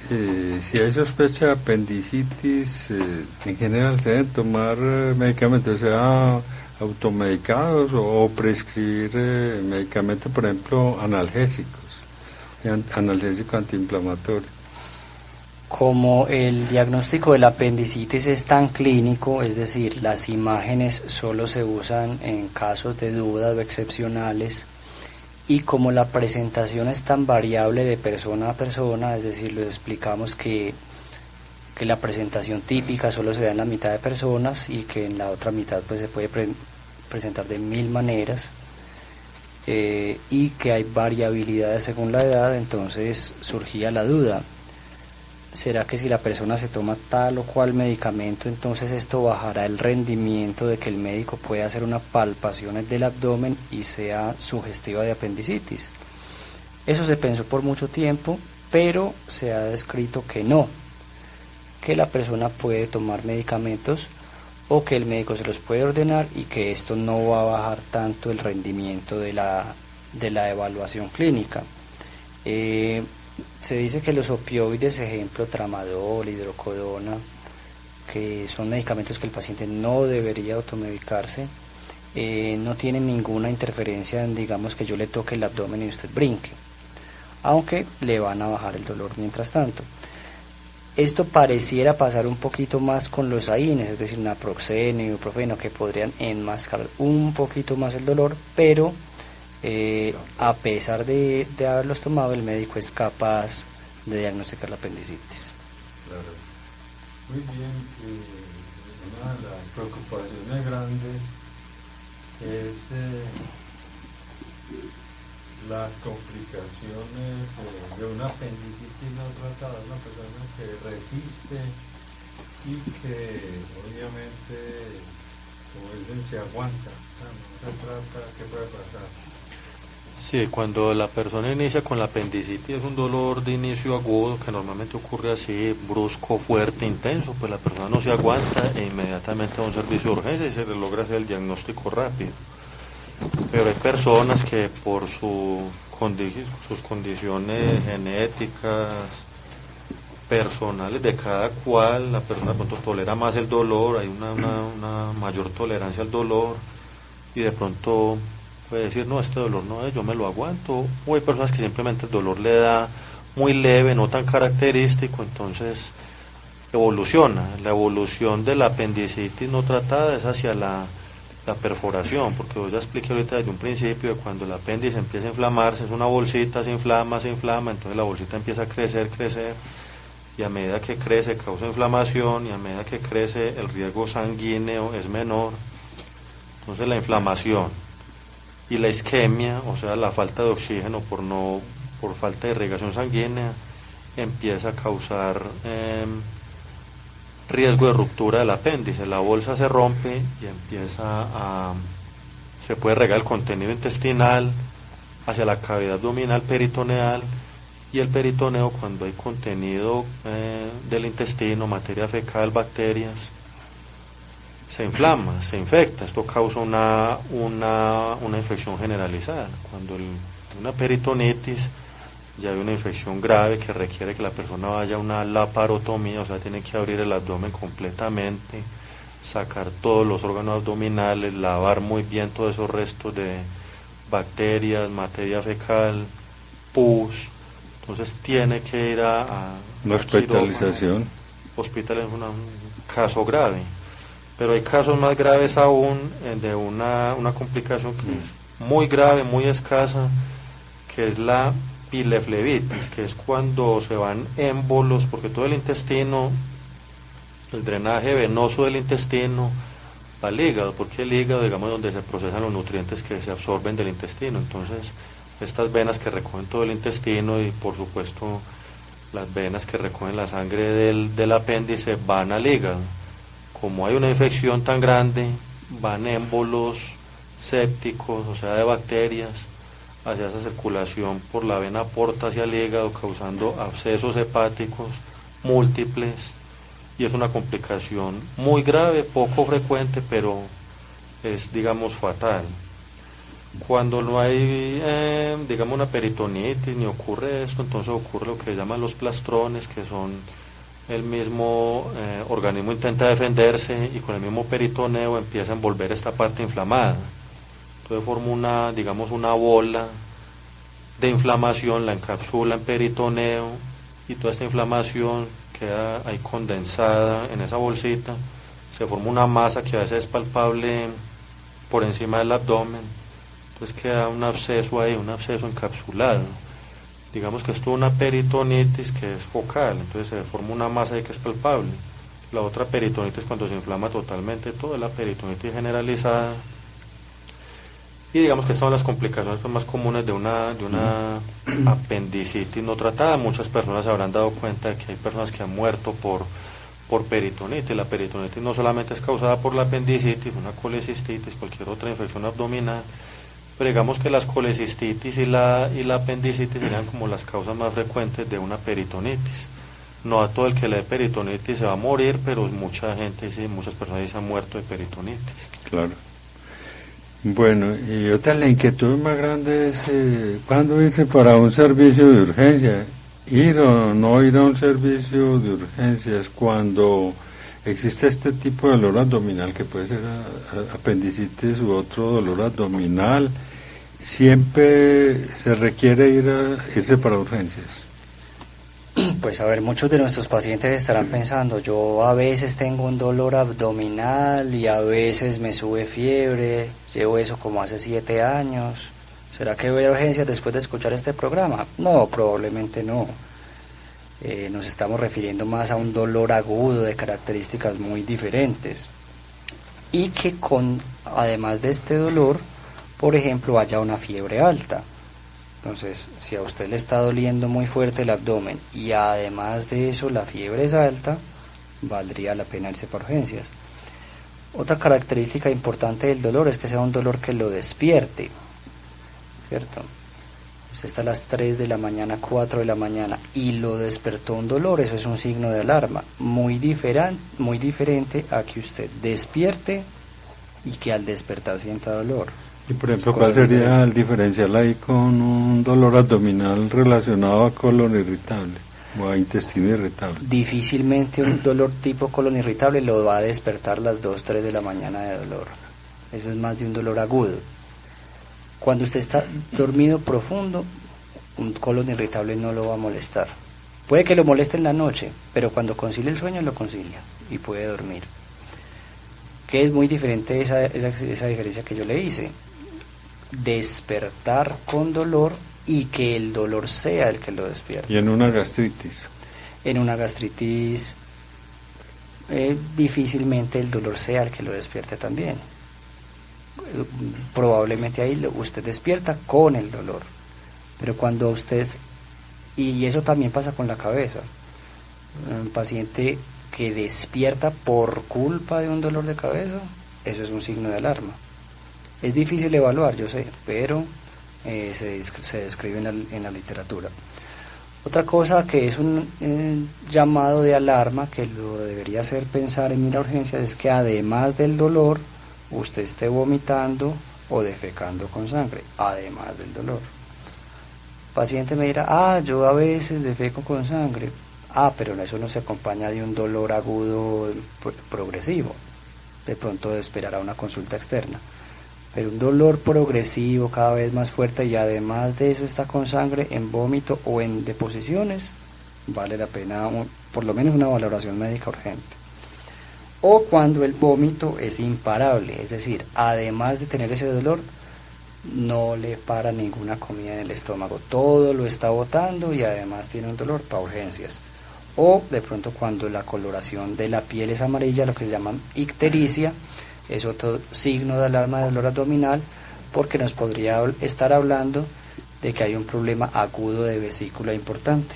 si hay sospecha de apendicitis, en general se deben tomar medicamentos, sea automedicados o prescribir medicamentos, por ejemplo, analgésicos antiinflamatorios. Como el diagnóstico de la apendicitis es tan clínico, es decir, las imágenes solo se usan en casos de dudas o excepcionales, y como la presentación es tan variable de persona a persona, es decir, les explicamos que la presentación típica solo se da en la mitad de personas y que en la otra mitad pues se puede presentar de 1000 maneras, y que hay variabilidades según la edad. Entonces surgía la duda: ¿será que si la persona se toma tal o cual medicamento, entonces esto bajará el rendimiento de que el médico pueda hacer unas palpaciones del abdomen y sea sugestiva de apendicitis? Eso se pensó por mucho tiempo, pero se ha descrito que no, que la persona puede tomar medicamentos o que el médico se los puede ordenar y que esto no va a bajar tanto el rendimiento de la evaluación clínica. Se dice que los opioides, ejemplo tramadol, hidrocodona, que son medicamentos que el paciente no debería automedicarse, no tienen ninguna interferencia en, digamos, que yo le toque el abdomen y usted brinque, aunque le van a bajar el dolor mientras tanto. Esto pareciera pasar un poquito más con los AINES, es decir, naproxeno y ibuprofeno, que podrían enmascarar un poquito más el dolor, pero a pesar de haberlos tomado, el médico es capaz de diagnosticar la apendicitis. Claro. Muy bien. Una de las preocupaciones grandes es las complicaciones de una apendicitis no tratada, una persona que resiste y que obviamente, como dicen, se aguanta, no se trata. ¿Qué puede pasar? Sí, cuando la persona inicia con la apendicitis es un dolor de inicio agudo que normalmente ocurre así, brusco, fuerte, intenso, pues la persona no se aguanta e inmediatamente va a un servicio de urgencia y se le logra hacer el diagnóstico rápido. Pero hay personas que por sus condiciones genéticas, personales de cada cual, la persona de pronto tolera más el dolor, hay una mayor tolerancia al dolor, y de pronto puede decir, no, este dolor no es, yo me lo aguanto. O hay personas que simplemente el dolor le da muy leve, no tan característico, entonces evoluciona. La evolución de la apendicitis no tratada es hacia la perforación, porque yo ya expliqué ahorita desde un principio de cuando el apéndice empieza a inflamarse, es una bolsita, se inflama, entonces la bolsita empieza a crecer, y a medida que crece causa inflamación, y a medida que crece el riesgo sanguíneo es menor. Entonces la inflamación y la isquemia, o sea, la falta de oxígeno por falta de irrigación sanguínea, empieza a causar riesgo de ruptura del apéndice. La bolsa se rompe y se puede regar el contenido intestinal hacia la cavidad abdominal peritoneal, y el peritoneo, cuando hay contenido del intestino, materia fecal, bacterias, se inflama, se infecta. Esto causa una infección generalizada. Cuando una peritonitis, ya hay una infección grave que requiere que la persona vaya a una laparotomía, o sea, tiene que abrir el abdomen completamente, sacar todos los órganos abdominales, lavar muy bien todos esos restos de bacterias, materia fecal, pus. Entonces tiene que ir a la hospitalización. Hospital es un caso grave, pero hay casos más graves aún, de una complicación que es muy grave, muy escasa, que es la pileflebitis, que es cuando se van émbolos, porque todo el intestino, el drenaje venoso del intestino va al hígado, porque el hígado, digamos, es donde se procesan los nutrientes que se absorben del intestino. Entonces estas venas que recogen todo el intestino y por supuesto las venas que recogen la sangre del apéndice van al hígado. Como hay una infección tan grande, van émbolos sépticos, o sea, de bacterias, hacia esa circulación por la vena porta hacia el hígado, causando abscesos hepáticos múltiples, y es una complicación muy grave, poco frecuente, pero es, digamos, fatal. Cuando no hay, digamos, una peritonitis, ni ocurre esto, entonces ocurre lo que se llaman los plastrones, que son el mismo organismo intenta defenderse y con el mismo peritoneo empieza a envolver esta parte inflamada. Entonces forma una, digamos, una bola de inflamación, la encapsula en peritoneo y toda esta inflamación queda ahí condensada en esa bolsita, se forma una masa que a veces es palpable por encima del abdomen, entonces queda un absceso ahí, un absceso encapsulado. Digamos que esto es una peritonitis que es focal, entonces se forma una masa ahí que es palpable. La otra peritonitis cuando se inflama totalmente todo, es la peritonitis generalizada. Y digamos que estas son las complicaciones más comunes de una apendicitis no tratada. Muchas personas se habrán dado cuenta de que hay personas que han muerto por peritonitis. La peritonitis no solamente es causada por la apendicitis, una colecistitis, cualquier otra infección abdominal, pero digamos que las colecistitis y la apendicitis serían como las causas más frecuentes de una peritonitis. No a todo el que le dé peritonitis se va a morir, pero mucha gente, sí, muchas personas se han muerto de peritonitis. Claro. Bueno, y otra, la inquietud más grande es ¿cuándo irse para un servicio de urgencia? Ir o no ir a un servicio de urgencias cuando existe este tipo de dolor abdominal, que puede ser apendicitis u otro dolor abdominal. Siempre se requiere irse para urgencias. Pues a ver, muchos de nuestros pacientes estarán pensando, yo a veces tengo un dolor abdominal y a veces me sube fiebre, llevo eso como hace 7 años, ¿será que voy a urgencias después de escuchar este programa? No, probablemente no. Nos estamos refiriendo más a un dolor agudo de características muy diferentes y que además de este dolor, por ejemplo, haya una fiebre alta. Entonces, si a usted le está doliendo muy fuerte el abdomen y además de eso la fiebre es alta, valdría la pena irse para urgencias. Otra característica importante del dolor es que sea un dolor que lo despierte, ¿cierto? Usted está a las 3 de la mañana, 4 de la mañana y lo despertó un dolor, eso es un signo de alarma, muy diferente a que usted despierte y que al despertar sienta dolor. Y por ejemplo, ¿cuál sería el diferencial ahí con un dolor abdominal relacionado a colon irritable o a intestino irritable? Difícilmente un dolor tipo colon irritable lo va a despertar las 2, 3 de la mañana de dolor. Eso es más de un dolor agudo. Cuando usted está dormido profundo, un colon irritable no lo va a molestar. Puede que lo moleste en la noche, pero cuando concilia el sueño lo concilia y puede dormir. Que es muy diferente esa diferencia que yo le hice. Despertar con dolor y que el dolor sea el que lo despierte. ¿Y en una gastritis? En una gastritis difícilmente el dolor sea el que lo despierte también. Probablemente ahí usted despierta con el dolor, pero cuando usted, y eso también pasa con la cabeza, un paciente que despierta por culpa de un dolor de cabeza, eso es un signo de alarma. Es difícil evaluar, yo sé, pero se describe en la literatura. Otra cosa que es un llamado de alarma que lo debería hacer pensar en ir a urgencias es que además del dolor, usted esté vomitando o defecando con sangre, además del dolor. El paciente me dirá, yo a veces defeco con sangre. Pero eso no se acompaña de un dolor agudo progresivo. de pronto esperar a una consulta externa. Pero un dolor progresivo cada vez más fuerte y además de eso está con sangre en vómito o en deposiciones, vale la pena por lo menos una valoración médica urgente. O cuando el vómito es imparable, es decir, además de tener ese dolor, no le para ninguna comida en el estómago, todo lo está botando y además tiene un dolor para urgencias. O de pronto cuando la coloración de la piel es amarilla, lo que se llama ictericia, es otro signo de alarma de dolor abdominal, porque nos podría estar hablando de que hay un problema agudo de vesícula importante.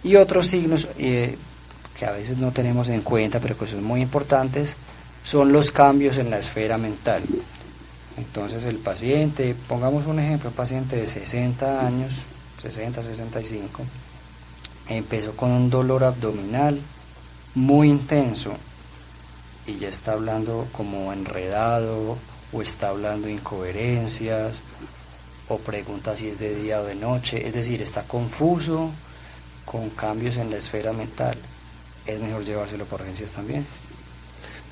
Y otros signos que a veces no tenemos en cuenta, pero que son muy importantes, son los cambios en la esfera mental. Entonces el paciente, pongamos un ejemplo, un paciente de 60 años, 60, 65, empezó con un dolor abdominal muy intenso y ya está hablando como enredado, o está hablando incoherencias, o pregunta si es de día o de noche, es decir, está confuso, con cambios en la esfera mental. Es mejor llevárselo por urgencias también.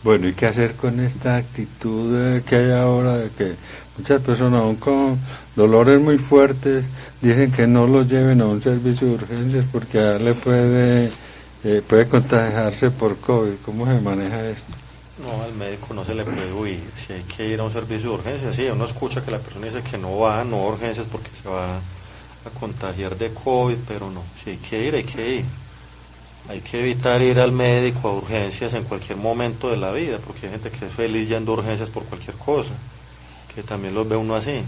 Bueno, ¿y qué hacer con esta actitud que hay ahora de que muchas personas aún con dolores muy fuertes dicen que no lo lleven a un servicio de urgencias porque a le puede contagiarse por COVID? ¿Cómo se maneja esto? No, al médico no se le puede huir. Si hay que ir a un servicio de urgencias, sí, uno escucha que la persona dice que no va, no a urgencias porque se va a contagiar de COVID, pero no, si hay que ir, hay que ir. Hay que evitar ir al médico a urgencias en cualquier momento de la vida, porque hay gente que es feliz yendo a urgencias por cualquier cosa, que también los ve uno así.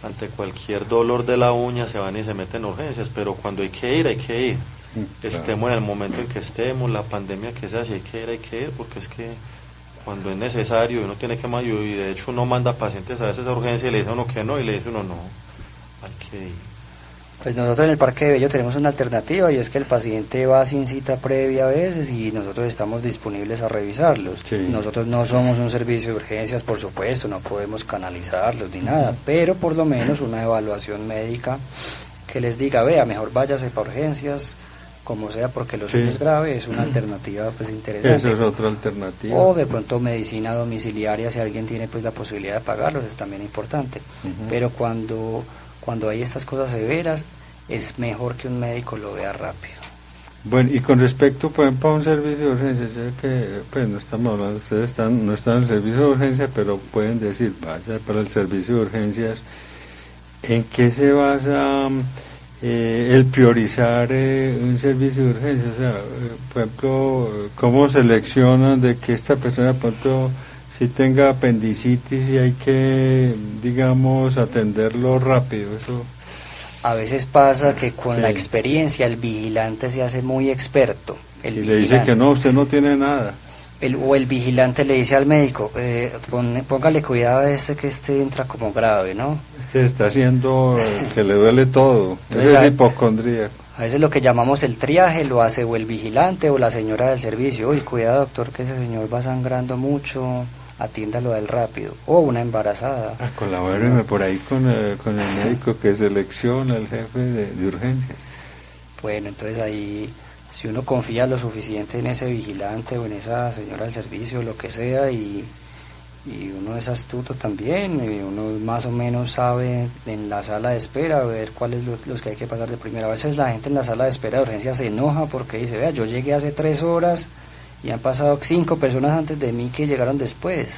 Ante cualquier dolor de la uña se van y se meten en urgencias, pero cuando hay que ir, hay que ir. Claro. Estemos en el momento en que estemos, la pandemia que sea, si hay que ir, porque es que cuando es necesario uno tiene que mandar, y de hecho uno manda pacientes a veces a urgencia y le dice a uno que no, y le dice uno no, hay que ir. Pues nosotros en el Parque de Bello tenemos una alternativa y es que el paciente va sin cita previa a veces y nosotros estamos disponibles a revisarlos. Sí. Nosotros no somos un servicio de urgencias, por supuesto, no podemos canalizarlos ni nada, pero por lo menos una evaluación médica que les diga, vea, mejor váyase para urgencias, como sea, porque lo suyo es grave, es una alternativa pues interesante. Eso es otra alternativa. O de pronto medicina domiciliaria, si alguien tiene pues la posibilidad de pagarlos, es también importante. Pero cuando hay estas cosas severas, es mejor que un médico lo vea rápido. Bueno, y con respecto, por ejemplo, a un servicio de urgencias, ya que pues no estamos hablando, ustedes no están en el servicio de urgencias, pero pueden decir, vaya para el servicio de urgencias, ¿en qué se basa el priorizar un servicio de urgencias? O sea, por ejemplo, ¿cómo seleccionan de que esta persona de pronto si tenga apendicitis y hay que, digamos, atenderlo rápido? Eso a veces pasa que con la experiencia el vigilante se hace muy experto. Y le dice que no, usted no tiene nada. O el vigilante le dice al médico, póngale cuidado a que entra como grave, ¿no? Está haciendo que le duele todo. Entonces, es hipocondríaco. A veces lo que llamamos el triaje lo hace o el vigilante o la señora del servicio. Uy, cuidado doctor, que ese señor va sangrando mucho, atiéndalo a él rápido. O una embarazada. Colabóreme por ahí con el médico que selecciona el jefe de urgencias. Bueno, entonces ahí, si uno confía lo suficiente en ese vigilante o en esa señora del servicio, lo que sea, y uno es astuto también, y uno más o menos sabe en la sala de espera ver cuáles los que hay que pasar de primera. A veces la gente en la sala de espera de urgencias se enoja porque dice, vea, yo llegué hace 3 horas y han pasado 5 personas antes de mí que llegaron después.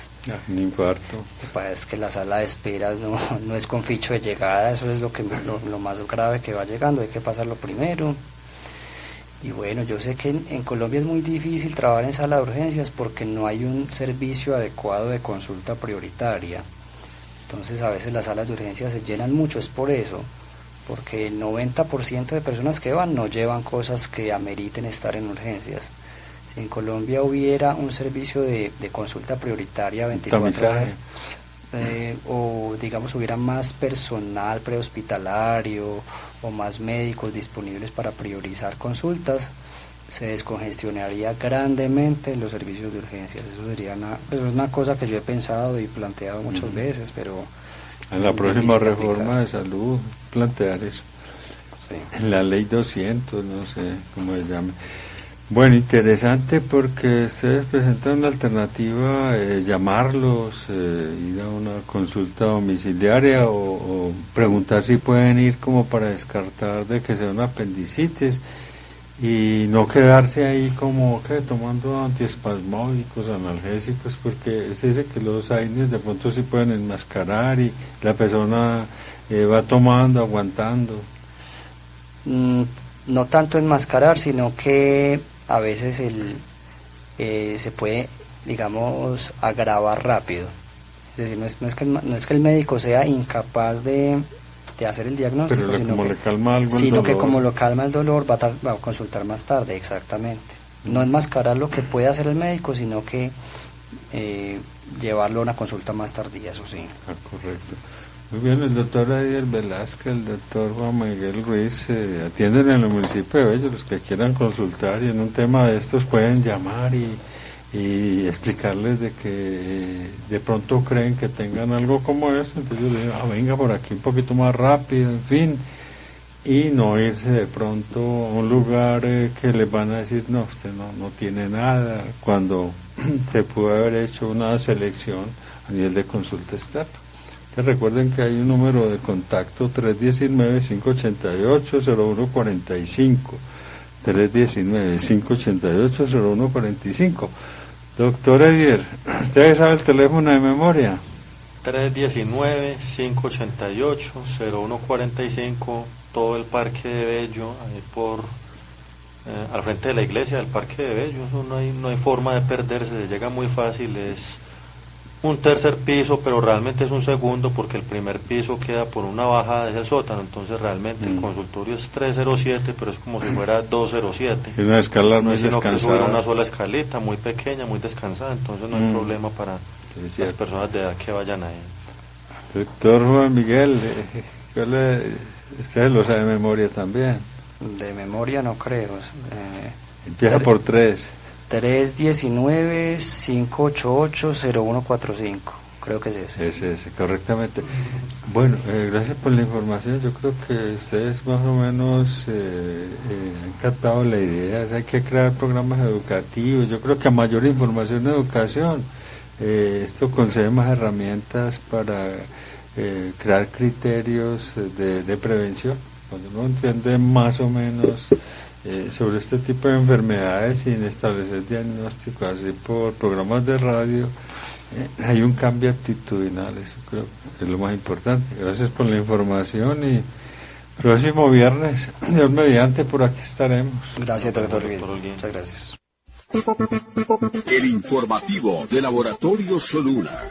Un infarto. Es que la sala de espera no es con ficho de llegada, eso es lo más grave que va llegando, hay que pasarlo primero. Y bueno, yo sé que en Colombia es muy difícil trabajar en sala de urgencias porque no hay un servicio adecuado de consulta prioritaria. Entonces a veces las salas de urgencias se llenan mucho, es por eso, porque el 90% de personas que van no llevan cosas que ameriten estar en urgencias. Si en Colombia hubiera un servicio de consulta prioritaria 24 horas, o digamos hubiera más personal prehospitalario o más médicos disponibles para priorizar consultas, se descongestionaría grandemente los servicios de urgencias. Eso sería una cosa que yo he pensado y planteado muchas veces, pero en la próxima reforma de salud plantear eso. Sí. En la ley 200, no sé cómo se llame. Bueno, interesante porque ustedes presentan una alternativa, llamarlos, ir a una consulta domiciliaria o preguntar si pueden ir como para descartar de que sea una apendicitis y no quedarse ahí como que tomando antiespasmódicos, analgésicos, porque se dice que los AINES de pronto sí pueden enmascarar y la persona va tomando, aguantando. No tanto enmascarar, sino que a veces se puede, digamos, agravar rápido. Es decir, no es que el médico sea incapaz de hacer el diagnóstico, pero sino, como que, le calma algo el sino dolor. que como lo calma el dolor va a consultar más tarde, exactamente. No enmascarar lo que puede hacer el médico, sino que llevarlo a una consulta más tardía, eso sí. Correcto. Muy bien, el doctor Adiel Velázquez, el doctor Juan Miguel Ruiz atienden en el municipio de Bello. Los que quieran consultar y en un tema de estos pueden llamar y explicarles de que de pronto creen que tengan algo como eso. Entonces yo les digo, venga por aquí un poquito más rápido, en fin, y no irse de pronto a un lugar que les van a decir, no, usted no tiene nada, cuando se pudo haber hecho una selección a nivel de consulta externa. Recuerden que hay un número de contacto 319-588-0145, 319-588-0145. Doctor Edier, ¿usted sabe el teléfono de memoria? 319-588-0145, todo el Parque de Bello, ahí al frente de la iglesia del Parque de Bello. Eso no hay forma de perderse, se llega muy fácil, es un tercer piso, pero realmente es un segundo porque el primer piso queda por una bajada, es el sótano, entonces realmente el consultorio es 307, pero es como si fuera 207. Es una escala muy sino descansada. que subir una sola escalita, muy pequeña, muy descansada, entonces no hay problema para las personas de edad que vayan ahí. Doctor Juan Miguel, usted lo sabe de memoria también. De memoria no creo. Empieza por 3. 319-588-0145, creo que es ese. Ese, correctamente. Bueno, gracias por la información. Yo creo que ustedes más o menos han captado la idea. Hay que crear programas educativos. Yo creo que a mayor información en educación, esto concede más herramientas para crear criterios de prevención. Cuando uno entiende más o menos sobre este tipo de enfermedades sin establecer diagnóstico así por programas de radio, hay un cambio actitudinal. Eso creo que es lo más importante. Gracias por la información y próximo viernes, Dios mediante, por aquí estaremos. Gracias, doctor Ruiz. Muchas gracias. El informativo de Laboratorio Soluna.